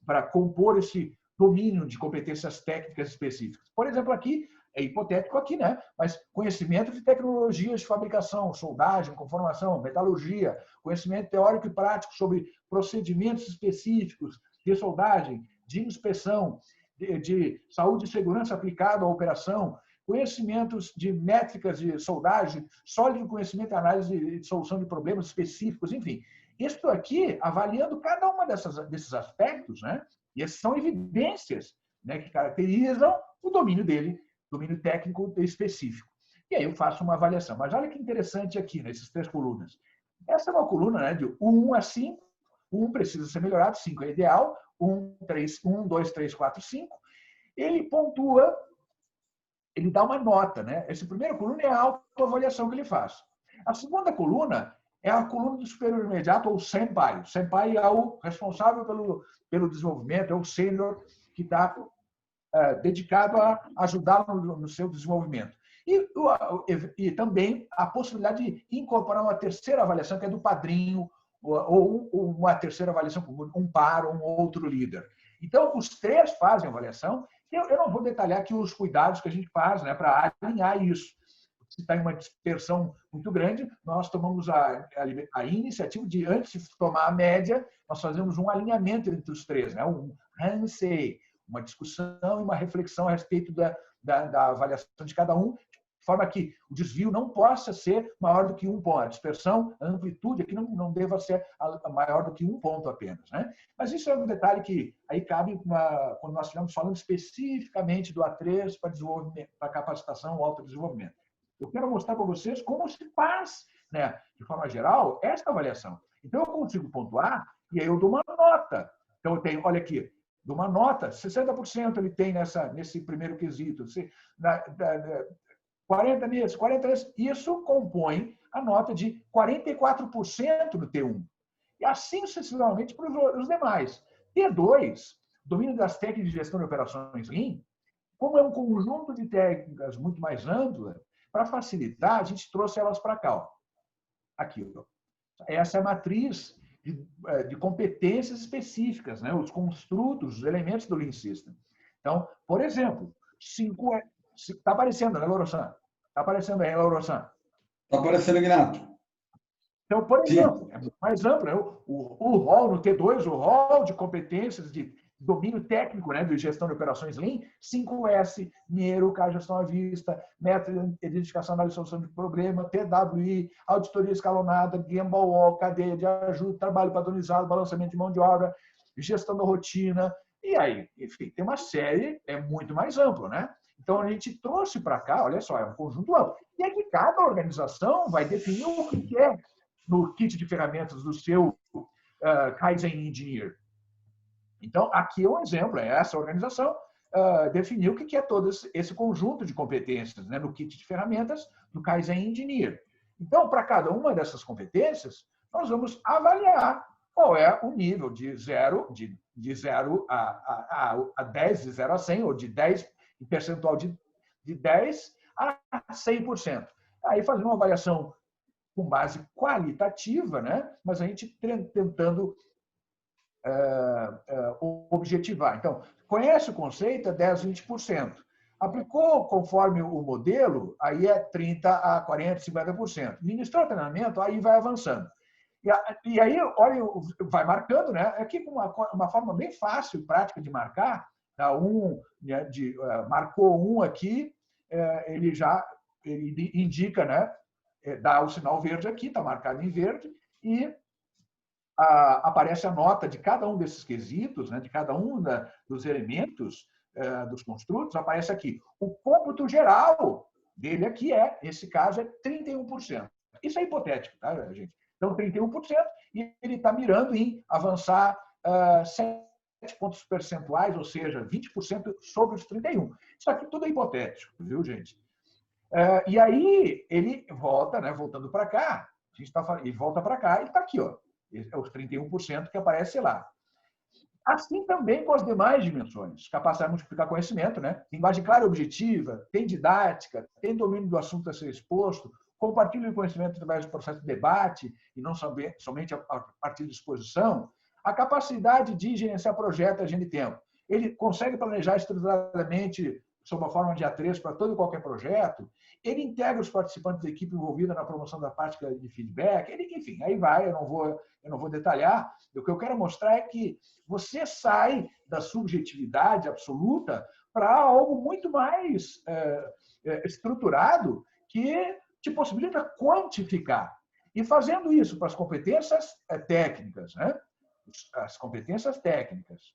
para compor esse domínio de competências técnicas específicas. Por exemplo, aqui, é hipotético aqui, né? Mas conhecimento de tecnologias de fabricação, soldagem, conformação, metalurgia, conhecimento teórico e prático sobre procedimentos específicos de soldagem, de inspeção, de saúde e segurança aplicado à operação, conhecimentos de métricas de soldagem, sólido conhecimento e análise de solução de problemas específicos, enfim. Isso aqui, avaliando cada uma desses aspectos, né? E essas são evidências, né, que caracterizam o domínio dele, domínio técnico específico. E aí eu faço uma avaliação. Mas olha que interessante aqui, nessas 3 colunas. Essa é uma coluna, né, de 1 a 5. 1 precisa ser melhorado, 5 é ideal. 1, 2, 3, 4, 5. Ele pontua, ele dá uma nota, né? Essa primeira coluna é a autoavaliação que ele faz. A segunda coluna é a coluna do superior imediato, ou senpai. O senpai é o responsável pelo desenvolvimento, é o sênior que está dedicado a ajudá-lo no seu desenvolvimento. E também a possibilidade de incorporar uma terceira avaliação, que é do padrinho, ou uma terceira avaliação com um par ou um outro líder. Então, os 3 fazem avaliação. Eu não vou detalhar aqui os cuidados que a gente faz, né, para alinhar isso. Se está em uma dispersão muito grande, nós tomamos a iniciativa de, antes de tomar a média, nós fazemos um alinhamento entre os 3, né, um handshake, uma discussão e uma reflexão a respeito da avaliação de cada um, de forma que o desvio não possa ser maior do que 1 ponto. A dispersão, a amplitude aqui não deva ser maior do que 1 ponto apenas, né? Mas isso é um detalhe que aí cabe quando nós estivermos falando especificamente do A3 para desenvolvimento, para capacitação ou autodesenvolvimento. Eu quero mostrar para vocês como se faz, né, de forma geral, esta avaliação. Então, eu consigo pontuar e aí eu dou uma nota. Então, eu tenho, olha aqui, de uma nota, 60% ele tem nesse primeiro quesito, 40 nesse, 40 nesse. Isso compõe a nota de 44% no T1. E assim sucessivamente para os demais. T2, domínio das técnicas de gestão de operações Lean, como é um conjunto de técnicas muito mais ampla, para facilitar, a gente trouxe elas para cá. Ó. Aqui. Ó. Essa é a matriz de competências específicas, né? Os construtos, os elementos do Lean System. Então, por exemplo, 5 está aparecendo, né, Laura-san? Está aparecendo aí, Laura-san? Está aparecendo, Ignato. Então, por Sim. exemplo, é muito mais amplo, né? O rol no T2, o rol de competências de domínio técnico, né, de gestão de operações Lean, 5S, Miero, gestão à vista, método de identificação, análise e solução de problema, TWI, auditoria escalonada, Gamble Wall, cadeia de ajuda, trabalho padronizado, balanceamento de mão de obra, gestão da rotina, e aí, enfim, tem uma série, é muito mais amplo, né? Então, a gente trouxe para cá, olha só, é um conjunto amplo. E é que cada organização vai definir o que é no kit de ferramentas do seu Kaizen Engineer. Então, aqui é um exemplo, essa organização definiu o que é todo esse conjunto de competências, né, no kit de ferramentas do Kaizen Engineer. Então, para cada uma dessas competências, nós vamos avaliar qual é o nível de 0 a 10, de 0 a 100, ou de 10, em percentual de 10 a 100%. Aí, fazendo uma avaliação com base qualitativa, né, mas a gente tentando objetivar. Então, conhece o conceito, é 10, 20%. Aplicou conforme o modelo, aí é 30 a 40, 50%. Ministrou treinamento, aí vai avançando. E aí, olha, vai marcando, né? Aqui uma forma bem fácil, prática de marcar. Tá? Marcou um aqui, ele indica, né? Dá o sinal verde aqui, está marcado em verde, e aparece a nota de cada um desses quesitos, né, de cada um dos elementos dos construtos, aparece aqui. O cômputo geral dele aqui nesse caso, é 31%. Isso é hipotético, tá, gente? Então, 31%, e ele está mirando em avançar 7 pontos percentuais, ou seja, 20% sobre os 31%. Isso aqui tudo é hipotético, viu, gente? E aí, ele volta, né, voltando para cá, ele volta para cá e está aqui, ó. É os 31% que aparece lá. Assim também com as demais dimensões. Capacidade de multiplicar conhecimento, né? Linguagem clara e objetiva, tem didática, tem domínio do assunto a ser exposto, compartilha o conhecimento através do processo de debate e não somente a partir de exposição. A capacidade de gerenciar projetos, agenda e tempo. Ele consegue planejar estruturadamente sob a forma de A3 para todo e qualquer projeto. Ele integra os participantes da equipe envolvida na promoção da prática de feedback. Enfim, aí vai, eu não vou detalhar. O que eu quero mostrar é que você sai da subjetividade absoluta para algo muito mais estruturado que te possibilita quantificar. E fazendo isso para as competências técnicas, né? As competências técnicas,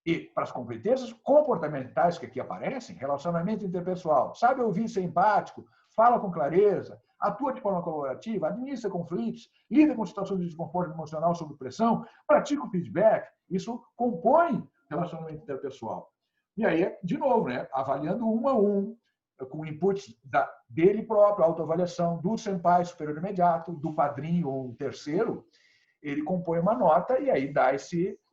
e para as competências comportamentais que aqui aparecem, relacionamento interpessoal, sabe ouvir, ser empático, fala com clareza, atua de forma colaborativa, administra conflitos, lida com situações de desconforto emocional sob pressão, pratica o feedback, isso compõe relacionamento interpessoal. E aí, de novo, né, avaliando um a um, com inputs dele próprio, autoavaliação, do senpai superior imediato, do padrinho ou um terceiro, ele compõe uma nota e aí dá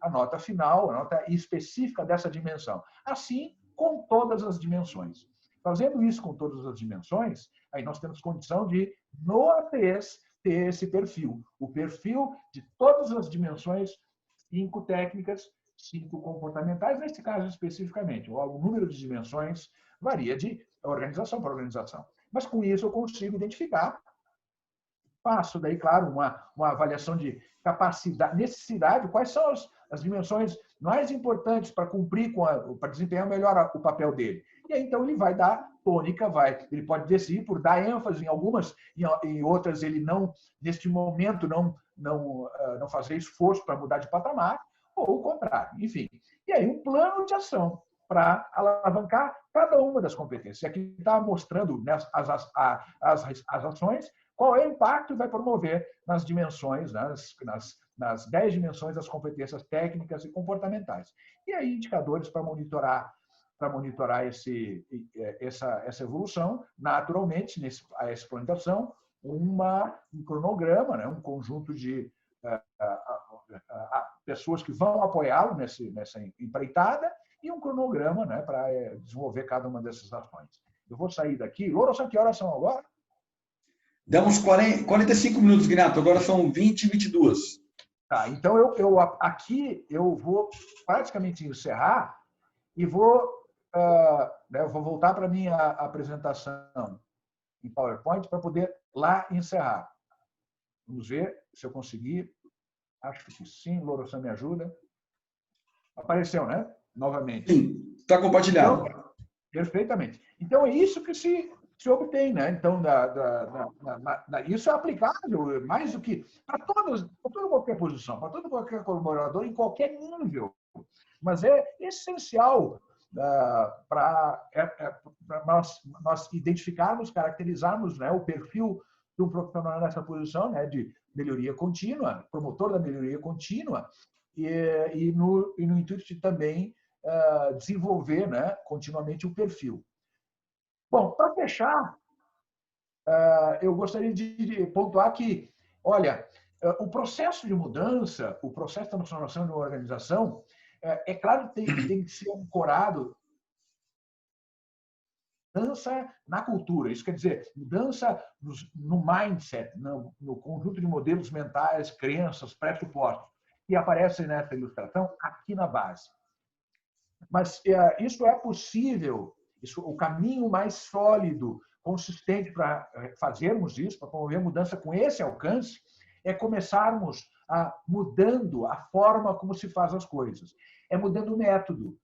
a nota final, a nota específica dessa dimensão. Assim, com todas as dimensões. Fazendo isso com todas as dimensões, aí nós temos condição de, no A3, ter esse perfil. O perfil de todas as dimensões, 5 técnicas, 5 comportamentais, nesse caso especificamente. O número de dimensões varia de organização para organização. Mas com isso eu consigo identificar. Faço daí, claro, uma avaliação de capacidade, necessidade, quais são as dimensões mais importantes para cumprir para desempenhar melhor o papel dele. E aí, então, ele vai dar tônica, ele pode decidir por dar ênfase em algumas, em outras ele não, neste momento, não fazer esforço para mudar de patamar, ou o contrário, enfim. E aí, um plano de ação para alavancar cada uma das competências. Aqui está mostrando, né, as ações, qual é o impacto que vai promover nas dimensões, nas 10 dimensões das competências técnicas e comportamentais. E aí, indicadores para monitorar essa evolução, naturalmente, a explantação, um cronograma, né, um conjunto de pessoas que vão apoiá-lo nessa empreitada e um cronograma, né, para desenvolver cada uma dessas ações. Eu vou sair daqui. Louro, que horas são agora? Damos 45 minutos, Gnato. Agora são 20 e 22. Tá, então aqui eu vou praticamente encerrar e eu vou voltar para a minha apresentação em PowerPoint para poder lá encerrar. Vamos ver se eu conseguir. Acho que sim, Lorosan me ajuda. Apareceu, né? Novamente. Sim, está compartilhado. Então, perfeitamente. Então, é isso que se obtém, né? Então, isso é aplicável mais do que para toda qualquer posição, para todo qualquer colaborador, em qualquer nível. Mas é essencial para nós identificarmos, caracterizarmos, né, o perfil de um profissional nessa posição, né, de melhoria contínua, promotor da melhoria contínua, e no intuito de também desenvolver, né, continuamente o perfil. Bom, para fechar, eu gostaria de pontuar que, olha, o processo de mudança, o processo de transformação de uma organização, é claro que tem que ser ancorado mudança na cultura. Isso quer dizer, mudança no mindset, no conjunto de modelos mentais, crenças, pressupostos, que aparecem nessa ilustração aqui na base. Mas isso é possível, o caminho mais sólido, consistente para fazermos isso, para promover mudança com esse alcance, é começarmos mudando a forma como se faz as coisas. É mudando o método.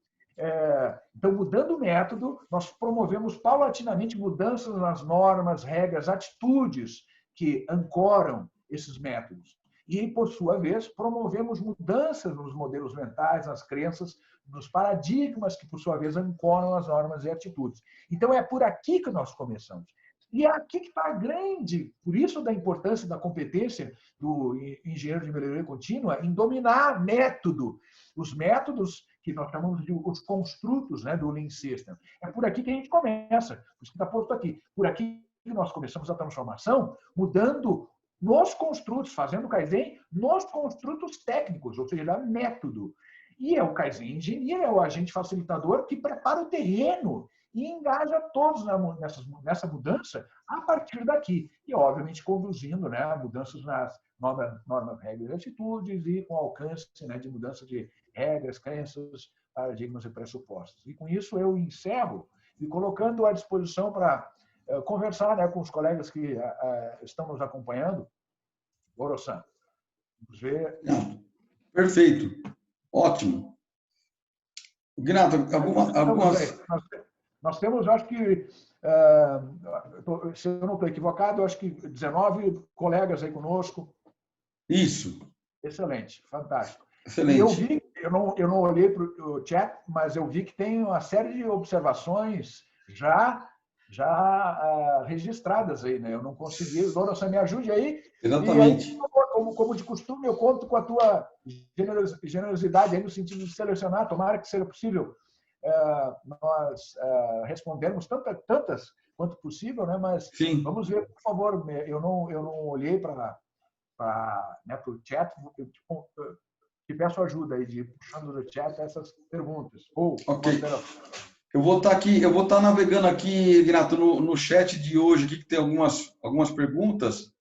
Então, mudando o método, nós promovemos paulatinamente mudanças nas normas, regras, atitudes que ancoram esses métodos. E, por sua vez, promovemos mudanças nos modelos mentais, nas crenças, nos paradigmas que, por sua vez, ancoram as normas e atitudes. Então, é por aqui que nós começamos. E é aqui que está a grande, por isso da importância da competência do engenheiro de melhoria contínua em dominar método, os métodos que nós chamamos de os construtos, né, do Lean System. É por aqui que a gente começa, por isso que está posto aqui. Por aqui que nós começamos a transformação, mudando nos construtos, fazendo o Kaizen nos construtos técnicos, ou seja, método. E é o Kaizen Engineer, é o agente facilitador que prepara o terreno e engaja todos nessa mudança a partir daqui. E, obviamente, conduzindo, né, mudanças nas normas, regras e atitudes e com alcance, né, de mudança de regras, crenças, paradigmas e pressupostos. E, com isso, eu encerro e colocando à disposição para conversar, né, com os colegas que estão nos acompanhando. Lorosan, vamos ver. Perfeito. Ótimo. Gnato, algumas... Nós temos, acho que, se eu não estou equivocado, acho que 19 colegas aí conosco. Isso. Excelente, fantástico. Excelente. E eu vi, eu não olhei para o chat, mas eu vi que tem uma série de observações já registradas aí, né? Eu não consegui. Lorosan, me ajude aí. Exatamente. E aí, como de costume, eu conto com a tua generosidade aí no sentido de selecionar, tomara que seja possível nós respondermos tantas quanto possível, né? Mas sim, vamos ver, por favor. Eu não olhei para o chat. Eu te peço ajuda aí de puxando do chat essas perguntas. Ok. Eu vou estar navegando aqui, Gnato, no chat de hoje, aqui, que tem algumas perguntas,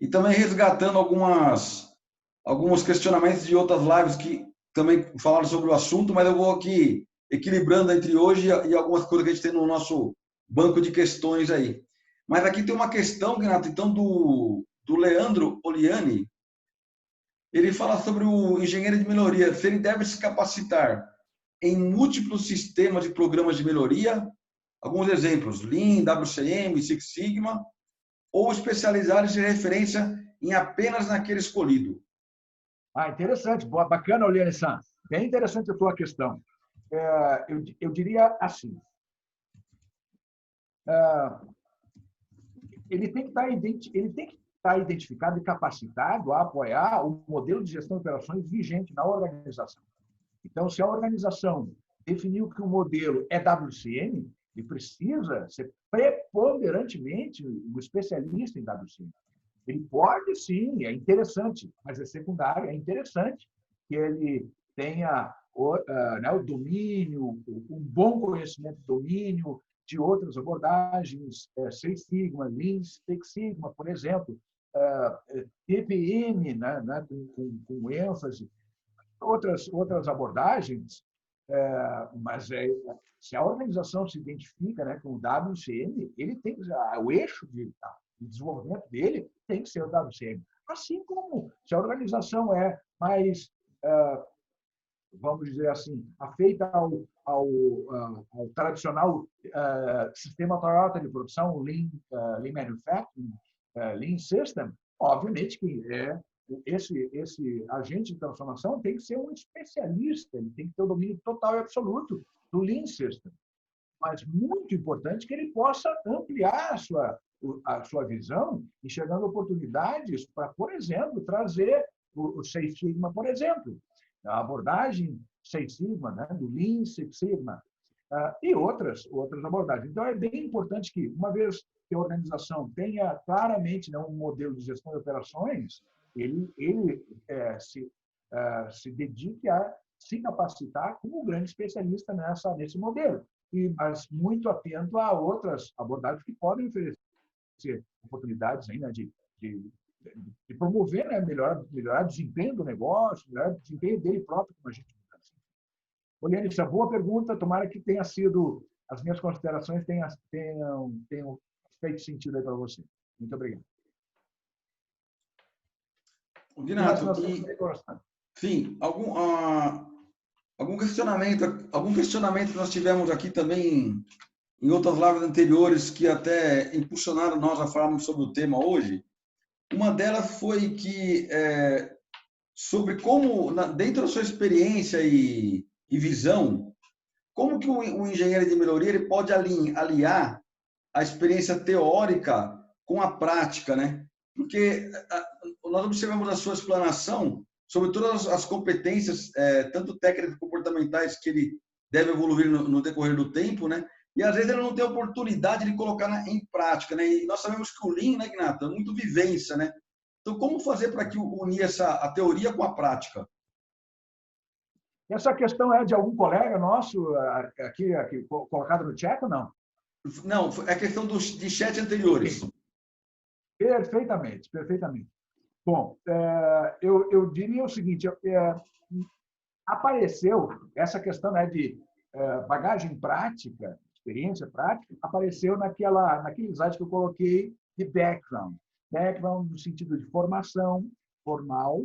e também resgatando alguns questionamentos de outras lives que também falaram sobre o assunto, mas eu vou aqui equilibrando entre hoje e algumas coisas que a gente tem no nosso banco de questões aí. Mas aqui tem uma questão, Gnato, então, do Leandro Oliani. Ele fala sobre o engenheiro de melhoria, se ele deve se capacitar em múltiplos sistemas de programas de melhoria, alguns exemplos, Lean, WCM, Six Sigma, ou especializar-se de referência em apenas naquele escolhido. Interessante, boa, bacana, Oliane-san. Bem interessante a tua questão. Eu diria assim, ele tem que estar identificado e capacitado a apoiar o modelo de gestão de operações vigente na organização. Então, se a organização definiu que o modelo é WCM, ele precisa ser preponderantemente um especialista em WCM. Ele pode, sim, é interessante, mas é secundário, é interessante que ele tenha o domínio, um bom conhecimento do domínio de outras abordagens, Six Sigma, Lean Six Sigma, por exemplo, TPM, né, com ênfase, outras abordagens, mas se a organização se identifica, né, com o WCM, ele tem o eixo de desenvolvimento dele tem que ser o WCM. Assim como se a organização é mais, vamos dizer assim, afeita ao tradicional sistema Toyota de produção, Lean Manufacturing, Lean System, obviamente que esse agente de transformação tem que ser um especialista, ele tem que ter o domínio total e absoluto do Lean System. Mas muito importante que ele possa ampliar a sua visão, enxergando oportunidades para, por exemplo, trazer o Six Sigma, por exemplo, a abordagem Six Sigma, né, do Lean Six Sigma, e outras abordagens. Então, é bem importante que, uma vez que a organização tenha claramente, né, um modelo de gestão de operações, ele se dedique a se capacitar como um grande especialista nesse modelo, mas muito atento a outras abordagens que podem oferecer oportunidades aí, né, de promover, né, melhorar o desempenho do negócio, melhorar o desempenho dele próprio, como a gente diz assim. Oliane, essa boa pergunta, tomara que tenha sido, as minhas considerações tenham feito sentido aí para você. Muito obrigado. Guinato, sim, algum questionamento que nós tivemos aqui também em outras lives anteriores que até impulsionaram nós a falarmos sobre o tema hoje. Uma delas foi que sobre como, dentro da sua experiência e visão, como que o engenheiro de melhoria ele pode aliar a experiência teórica com a prática, né? Porque nós observamos a sua explanação sobre todas as competências, tanto técnicas comportamentais que ele deve evoluir no decorrer do tempo, né? E às vezes ele não tem oportunidade de colocar em prática, né? E nós sabemos que o Lean, né, Ignato, é muito vivência, né? Então, como fazer para que unir a teoria com a prática? Essa questão é de algum colega nosso aqui colocado no chat ou não? Não, é questão de chat anteriores. Perfeitamente, perfeitamente. Bom, eu diria o seguinte, apareceu essa questão, né, de bagagem prática, experiência prática, apareceu naquele slide que eu coloquei de background. Background no sentido de formação formal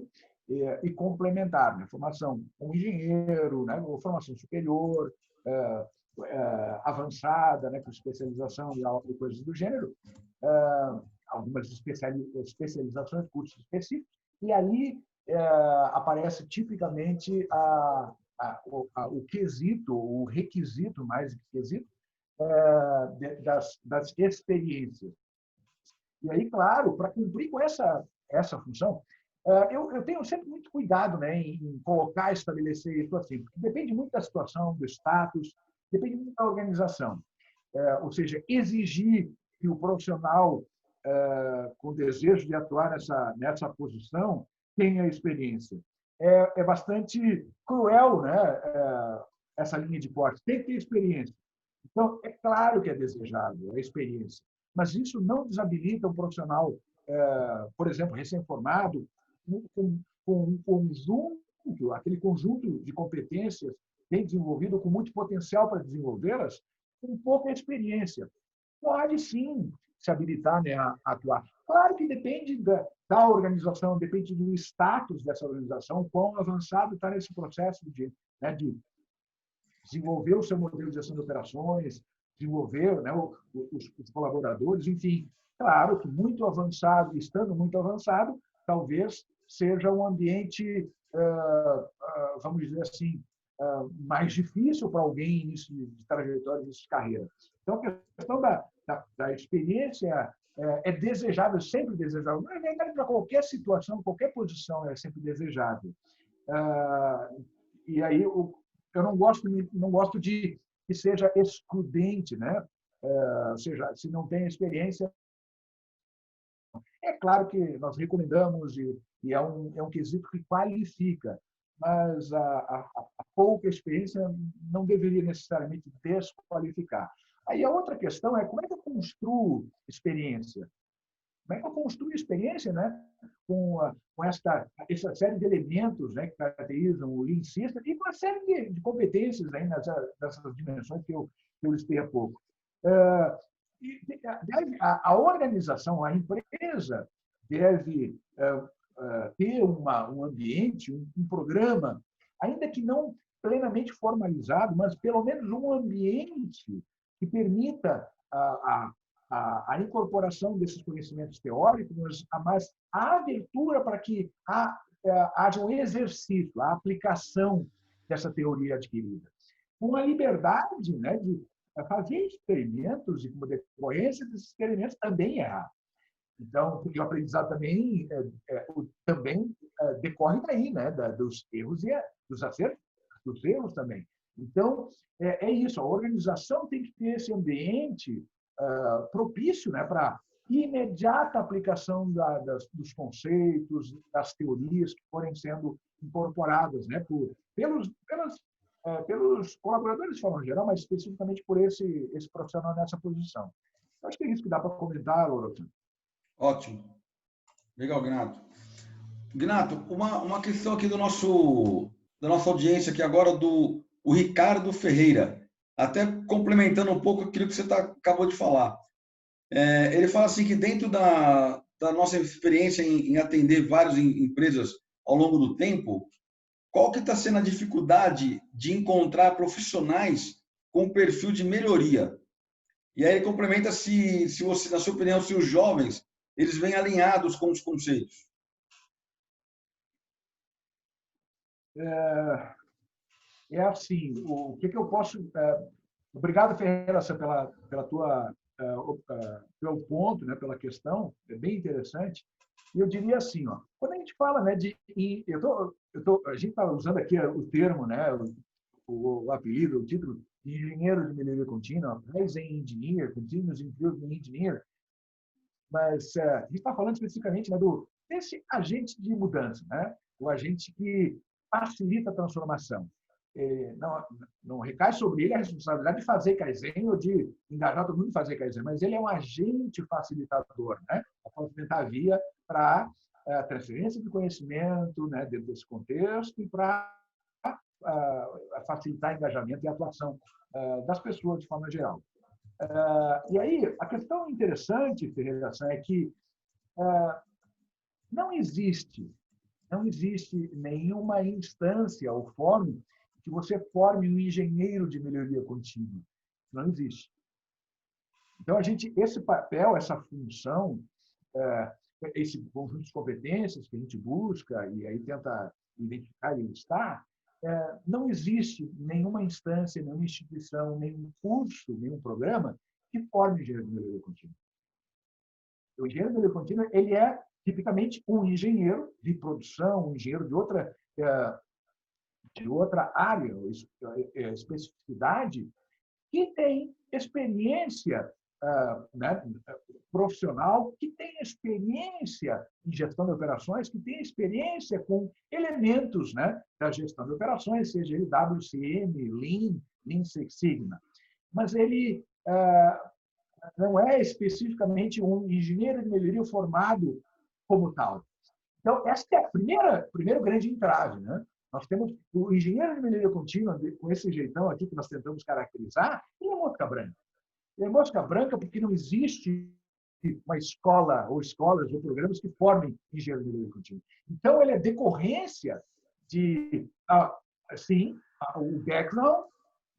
e complementar, né? Formação como engenheiro, né? Ou formação superior, avançada, né? Com especialização e coisas do gênero, algumas especializações, cursos específicos, e ali aparece tipicamente o quesito, o requisito, mais que quesito, das experiências. E aí, claro, para cumprir com essa função, eu tenho sempre muito cuidado, né, em colocar, estabelecer isso assim, porque depende muito da situação, do status, depende muito da organização. Ou seja, exigir que o profissional com desejo de atuar nessa posição tenha experiência. É bastante cruel, né, essa linha de corte. Tem que ter experiência. Então, é claro que é desejável a experiência, mas isso não desabilita um profissional, por exemplo, recém-formado, com um conjunto, aquele conjunto de competências bem desenvolvido, com muito potencial para desenvolvê-las, com pouca experiência. Pode sim se habilitar, né, a atuar. Claro que depende da organização, depende do status dessa organização, quão avançado está nesse processo de desenvolver o seu modelo de gestão de operações, desenvolver, né, os colaboradores, enfim. Claro que muito avançado, estando muito avançado, talvez seja um ambiente, vamos dizer assim, mais difícil para alguém início de trajetória, início de carreira. Então, a questão da experiência é desejável, sempre desejável. Na verdade, para qualquer situação, qualquer posição é sempre desejável. E aí, eu não gosto de que seja excludente, né? Ou seja, se não tem experiência. É claro que nós recomendamos e é um quesito que qualifica, mas a pouca experiência não deveria necessariamente desqualificar. Aí a outra questão é como é que eu construo experiência? Como é que eu construo experiência, né? Com essa série de elementos, né, que caracterizam o Lean System e com uma série de competências aí nessas dimensões que eu listei há pouco. A organização, a empresa deve ter um ambiente, um programa, ainda que não plenamente formalizado, mas pelo menos um ambiente que permita a incorporação desses conhecimentos teóricos, mas a abertura para que haja um exercício, a aplicação dessa teoria adquirida. Com a liberdade, né, de fazer experimentos e, como decorrência desses experimentos, também errar. Então, porque o aprendizado também decorre daí, né, dos erros e dos acertos, dos erros também. Então, é isso, a organização tem que ter esse ambiente propício, né, para imediata aplicação dos conceitos, das teorias que forem sendo incorporadas, né, pelos colaboradores de forma geral, mas especificamente por esse profissional nessa posição. Acho que é isso que dá para comentar, Loroto. Ótimo. Legal, Gnato. Gnato, uma questão aqui da nossa audiência aqui agora, o Ricardo Ferreira, até complementando um pouco aquilo que você acabou de falar. Ele fala assim que dentro da nossa experiência em atender várias empresas ao longo do tempo, qual que está sendo a dificuldade de encontrar profissionais com perfil de melhoria? E aí ele complementa se você, na sua opinião, se os jovens eles vêm alinhados com os conceitos. Assim, o que eu posso... Obrigado, Ferreira, pela pelo ponto, né, pela questão, é bem interessante. E eu diria assim, quando a gente fala, né, a gente está usando aqui o termo, né, o apelido, o título de engenheiro de melhoria contínua, Kaizen Engineer, Continuous Improvement Engineer, mas a gente está falando especificamente, né, desse agente de mudança, né, o agente que facilita a transformação. Não recai sobre ele a responsabilidade de fazer Kaizen ou de engajar todo mundo em fazer Kaizen, mas ele é um agente facilitador, né, para pavimentar a via para a transferência de conhecimento, né, dentro desse contexto e para facilitar engajamento e atuação das pessoas de forma geral. E aí, a questão interessante, Ferreira, é que não existe nenhuma instância ou fórum que você forme um engenheiro de melhoria contínua. Não existe. Então, esse papel, essa função, esse conjunto de competências que a gente busca e aí tenta identificar e listar, não existe nenhuma instância, nenhuma instituição, nenhum curso, nenhum programa que forme engenheiro de melhoria contínua. O engenheiro de melhoria contínua ele é tipicamente um engenheiro de produção, um engenheiro de outra área, especificidade, que tem experiência né, profissional, que tem experiência em gestão de operações, que tem experiência com elementos, né, da gestão de operações, seja ele WCM, Lean Six Sigma. Mas ele não é especificamente um engenheiro de melhoria formado como tal. Então, essa é a primeiro grande entrave, né? Nós temos o engenheiro de melhoria contínua, com esse jeitão aqui que nós tentamos caracterizar, ele é mosca branca. Ele é mosca branca porque não existe uma escola ou escolas ou programas que formem engenheiro de melhoria contínua. Então, ele é decorrência de, assim, o background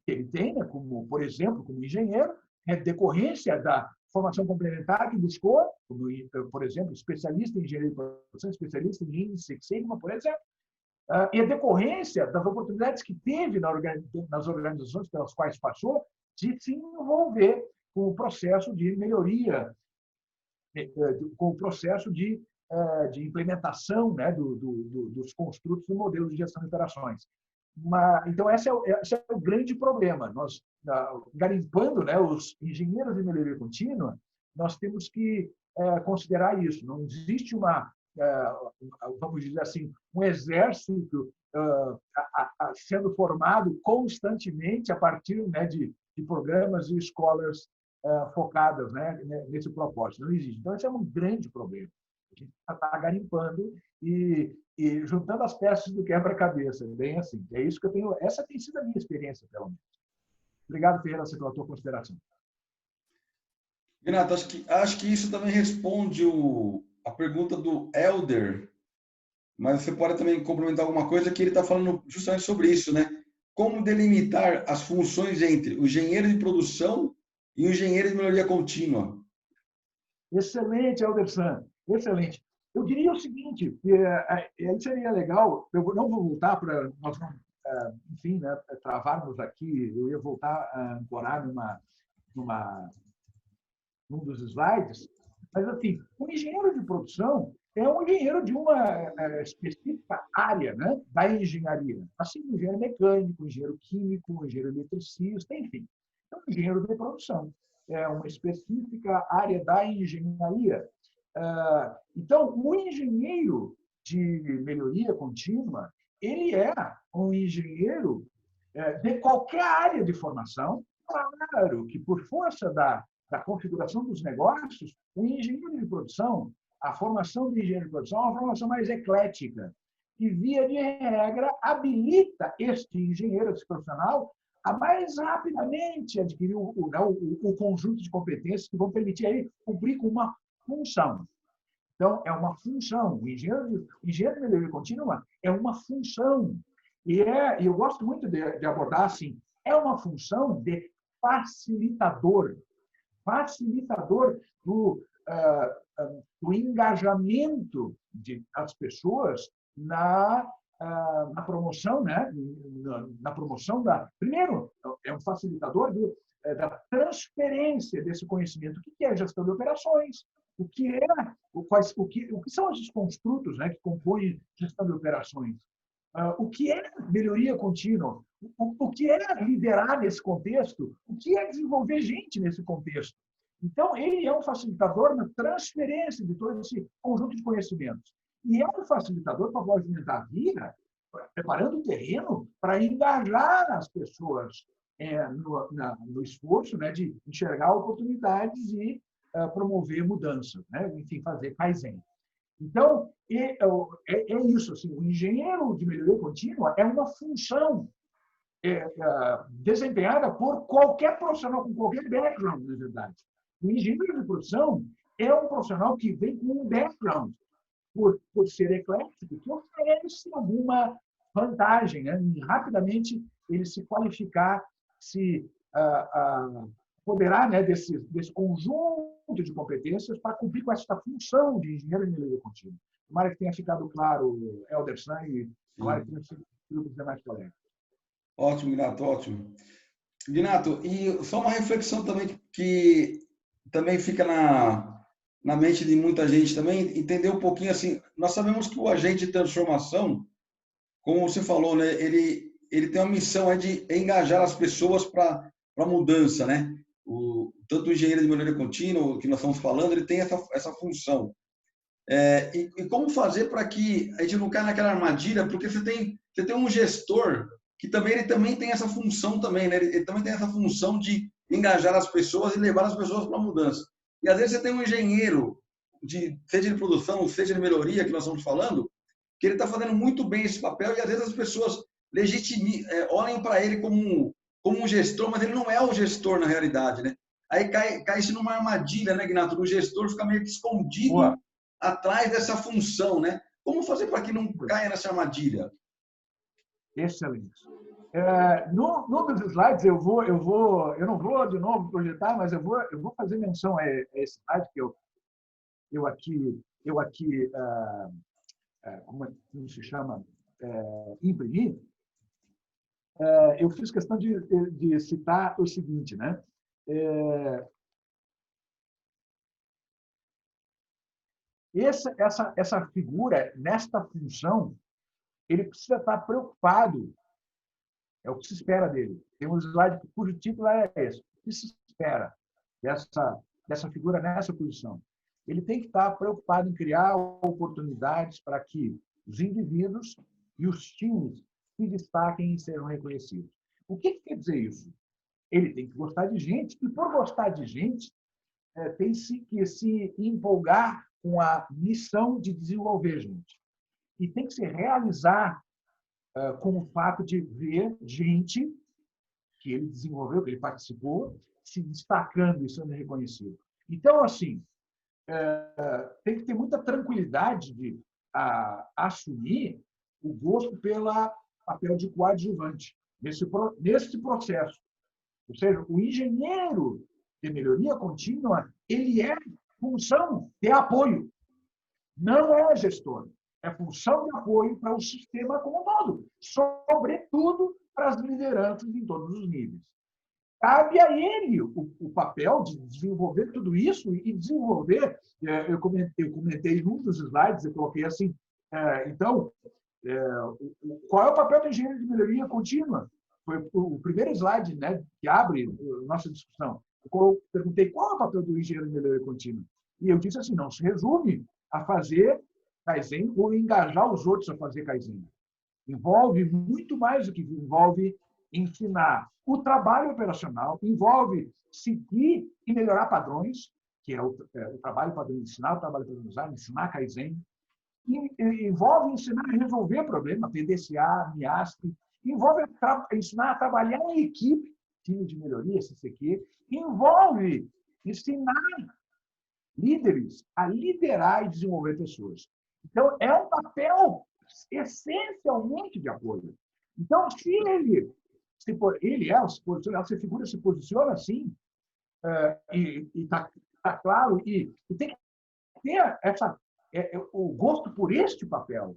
que ele tem, né, como, por exemplo, como engenheiro, é decorrência da formação complementar que buscou, como, por exemplo, especialista em engenharia de produção, especialista em Lean Six Sigma, por exemplo, e a decorrência das oportunidades que teve nas organizações pelas quais passou de se envolver com o processo de melhoria, com o processo de implementação, né, dos construtos do modelo de gestão de operações. Então, esse é o grande problema. Nós, garimpando, né, os engenheiros de melhoria contínua, nós temos que considerar isso. Não existe vamos dizer assim, um exército sendo formado constantemente a partir, né, de programas e escolas focadas, né, nesse propósito. Não existe. Então, esse é um grande problema. A gente está garimpando e juntando as peças do quebra-cabeça, bem assim. É isso que eu tenho. Essa tem sido a minha experiência, pelo menos. Obrigado, Ferreira, pela tua consideração. Renato, acho que isso também responde a pergunta do Elder mas você pode também complementar alguma coisa que ele está falando justamente sobre isso, né? Como delimitar as funções entre o engenheiro de produção e o engenheiro de melhoria contínua? Excelente, Aldersan, excelente. Eu diria o seguinte, que aí seria legal, eu não vou voltar para nós não, enfim, né, travarmos aqui, eu ia voltar a ancorar numa, num dos slides, mas assim, o engenheiro de produção é um engenheiro de uma específica área, né, da engenharia, assim como o engenheiro mecânico, o engenheiro químico, o engenheiro eletricista, enfim. É um engenheiro de produção, é uma específica área da engenharia. Então, o engenheiro de melhoria contínua, ele é um engenheiro de qualquer área de formação. Claro que, por força da configuração dos negócios, o engenheiro de produção, a formação do engenheiro de produção é uma formação mais eclética, que, via de regra, habilita este engenheiro, esse profissional, a mais rapidamente adquirir o conjunto de competências que vão permitir a ele cumprir com uma função. Então, é uma função. O engenheiro de melhoria contínua é uma função. E eu gosto muito de abordar assim, é uma função de facilitador. Facilitador do engajamento das pessoas na promoção, né? Na promoção da. Primeiro, é um facilitador da transferência desse conhecimento. O que é gestão de operações? O que são esses construtos, né, que compõem gestão de operações? O que é melhoria contínua? O que é liderar nesse contexto? O que é desenvolver gente nesse contexto? Então, ele é um facilitador na transferência de todo esse conjunto de conhecimentos. E é um facilitador para movimentar a vida, preparando o terreno para engajar as pessoas no esforço, né, de enxergar oportunidades e promover mudanças, né? Enfim, fazer Kaizen. Então, é isso. Assim, o engenheiro de melhoria contínua é uma função desempenhada por qualquer profissional com qualquer background, na verdade. O engenheiro de produção é um profissional que vem com um background, por ser eclético, que oferece alguma vantagem, né? E rapidamente ele se qualificar, se apoderar, né, desse conjunto de competências para cumprir com essa função de engenheiro de melhoria contínua. Tomara que tenha ficado claro, Elderson, e tomara que tenha sido para os demais colegas. Ótimo, Gnato, ótimo. Gnato, e só uma reflexão também que também fica na mente de muita gente também, entender um pouquinho assim, nós sabemos que o agente de transformação, como você falou, né, ele tem uma missão de engajar as pessoas para a mudança, né? Tanto o engenheiro de melhoria contínua, que nós estamos falando, ele tem essa função. E como fazer para que a gente não caia naquela armadilha, porque você tem um gestor que ele também tem essa função também, né? Ele também tem essa função de engajar as pessoas e levar as pessoas para a mudança. E às vezes você tem um engenheiro, seja de produção, seja de melhoria, que nós estamos falando, que ele está fazendo muito bem esse papel e às vezes as pessoas olhem para ele como um gestor, mas ele não é o gestor na realidade, né? Aí cai-se numa armadilha, né, Gnato? O gestor fica meio que escondido Boa. atrás dessa função, né? Como fazer para que não caia nessa armadilha? Excelente. Num dos slides eu não vou de novo projetar, mas eu vou fazer menção a esse slide que eu aqui como se chama, imprimi. Eu fiz questão de citar o seguinte, né? Essa figura, nesta função, ele precisa estar preocupado, é o que se espera dele. Tem um slide cujo título é esse: o que se espera dessa figura nessa posição? Ele tem que estar preocupado em criar oportunidades para que os indivíduos e os times se destaquem e sejam reconhecidos. O que quer dizer isso? Ele tem que gostar de gente, e por gostar de gente, tem que se empolgar com a missão de desenvolver gente. E tem que se realizar com o fato de ver gente que ele desenvolveu, que ele participou, se destacando e sendo reconhecido. Então, assim, tem que ter muita tranquilidade de assumir o gosto pelo papel de coadjuvante nesse processo. Ou seja, o engenheiro de melhoria contínua, ele é função de apoio, não é gestor. É função de apoio para o sistema como um todo, sobretudo para as lideranças em todos os níveis. Cabe a ele o papel de desenvolver tudo isso e desenvolver. Eu comentei em um dos slides, eu coloquei assim, então, qual é o papel do engenheiro de melhoria contínua? Foi o primeiro slide, né, que abre a nossa discussão. Eu perguntei qual é o papel do engenheiro de melhoria contínua. E eu disse assim, não se resume a fazer Kaizen ou engajar os outros a fazer Kaizen. Envolve muito mais do que envolve ensinar o trabalho operacional, envolve seguir e melhorar padrões, que é o trabalho padronizado, ensinar o trabalho padronizado, ensinar Kaizen, envolve ensinar a resolver problemas, PDCA, MIASP, envolve ensinar a trabalhar em equipe, time de melhoria, CCQ, envolve ensinar líderes a liderar e desenvolver pessoas. Então, é um papel essencialmente de apoio. Então, se essa figura se posiciona assim, e está claro, e tem que ter o gosto por este papel.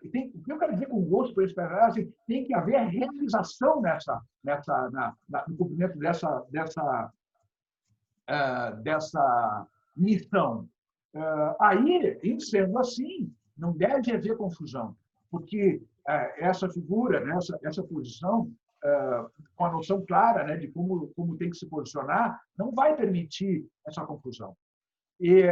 O que eu quero dizer com o gosto por este papel? Assim, tem que haver realização no cumprimento dessa missão. Aí, sendo assim, não deve haver confusão, porque essa figura, né, essa posição, com a noção clara, né, de como tem que se posicionar, não vai permitir essa confusão. E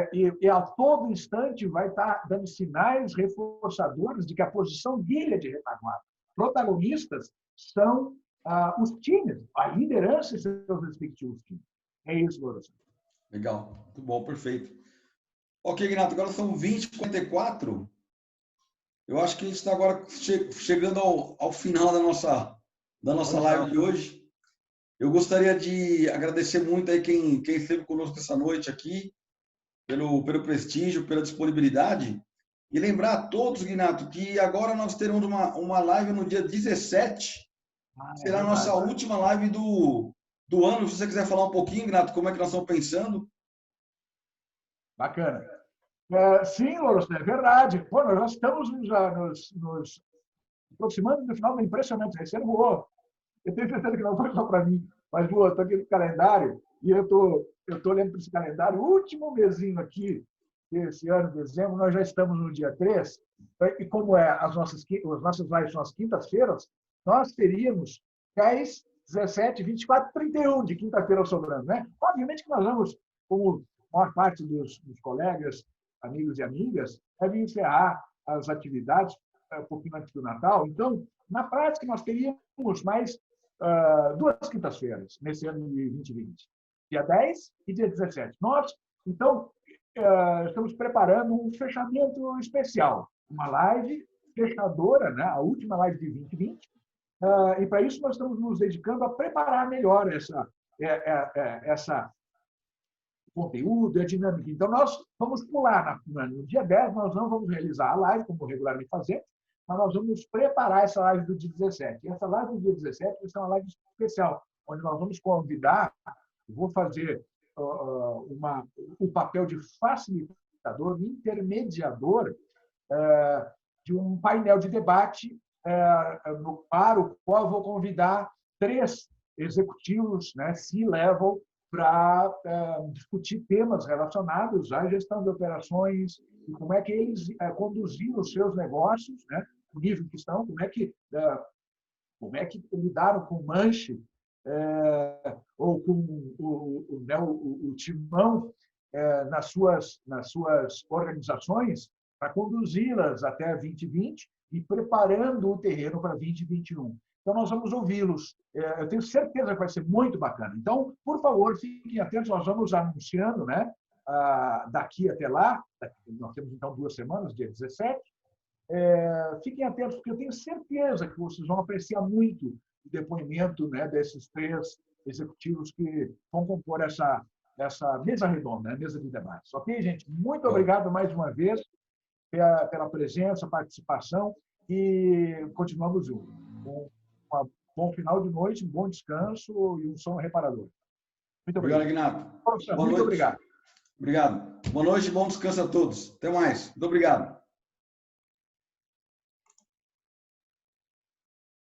a todo instante vai estar dando sinais reforçadores de que a posição dele é de retaguarda. Protagonistas são os times, a liderança e seus respectivos times. É isso, Lourenço. Legal, muito bom, perfeito. Ok, Renato, agora são 20h54. Eu acho que a gente está agora chegando ao final da nossa live de hoje. Eu gostaria de agradecer muito aí quem esteve conosco essa noite aqui, pelo prestígio, pela disponibilidade. E lembrar a todos, Renato, que agora nós teremos uma live no dia 17. Será a nossa última live do ano. Se você quiser falar um pouquinho, Renato, como é que nós estamos pensando? Bacana. Sim, Lourenço, é verdade. Pô, nós já estamos nos aproximando do final, impressionante. Esse ano voou. Eu tenho certeza que não foi só para mim, mas voou. Estou aqui no calendário e eu estou olhando para esse calendário. O último mesinho aqui, desse ano, dezembro, nós já estamos no dia 3. E como as nossas lives são as quintas-feiras, nós teríamos 10, 17, 24, 31 de quinta-feira sobrando. Né? Obviamente que nós vamos, como a maior parte dos colegas, amigos e amigas, deve encerrar as atividades um pouquinho antes do Natal. Então, na prática, nós teríamos mais 2 quintas-feiras nesse ano de 2020. Dia 10 e dia 17. Nós, então, estamos preparando um fechamento especial. Uma live fechadora, né? A última live de 2020. E, para isso, nós estamos nos dedicando a preparar melhor essa conteúdo, a dinâmica. Então, nós vamos pular. No dia 10, nós não vamos realizar a live, como regularmente fazemos, mas nós vamos preparar essa live do dia 17. E essa live do dia 17 vai ser uma live especial, onde nós vamos convidar, vou fazer o papel de facilitador, intermediador de um painel de debate para o qual eu vou convidar 3 executivos, né, C-level, para discutir temas relacionados à gestão de operações e como é que eles conduziram os seus negócios, né, o nível que estão, como é que lidaram com o manche ou com o timão nas suas organizações para conduzi-las até 2020 e preparando o terreno para 2021. Então, nós vamos ouvi-los. Eu tenho certeza que vai ser muito bacana. Então, por favor, fiquem atentos. Nós vamos anunciando, né? Daqui até lá. Nós temos, então, 2 semanas, dia 17. Fiquem atentos, porque eu tenho certeza que vocês vão apreciar muito o depoimento, né, desses 3 executivos que vão compor essa mesa redonda, né, mesa de debates. Ok, gente? Muito obrigado mais uma vez. pela presença, participação e continuamos juntos. Um bom final de noite, um bom descanso e um sono reparador. Muito obrigado. Obrigado, Ignato. Muito obrigado. Obrigado. Boa noite e bom descanso a todos. Até mais. Muito obrigado.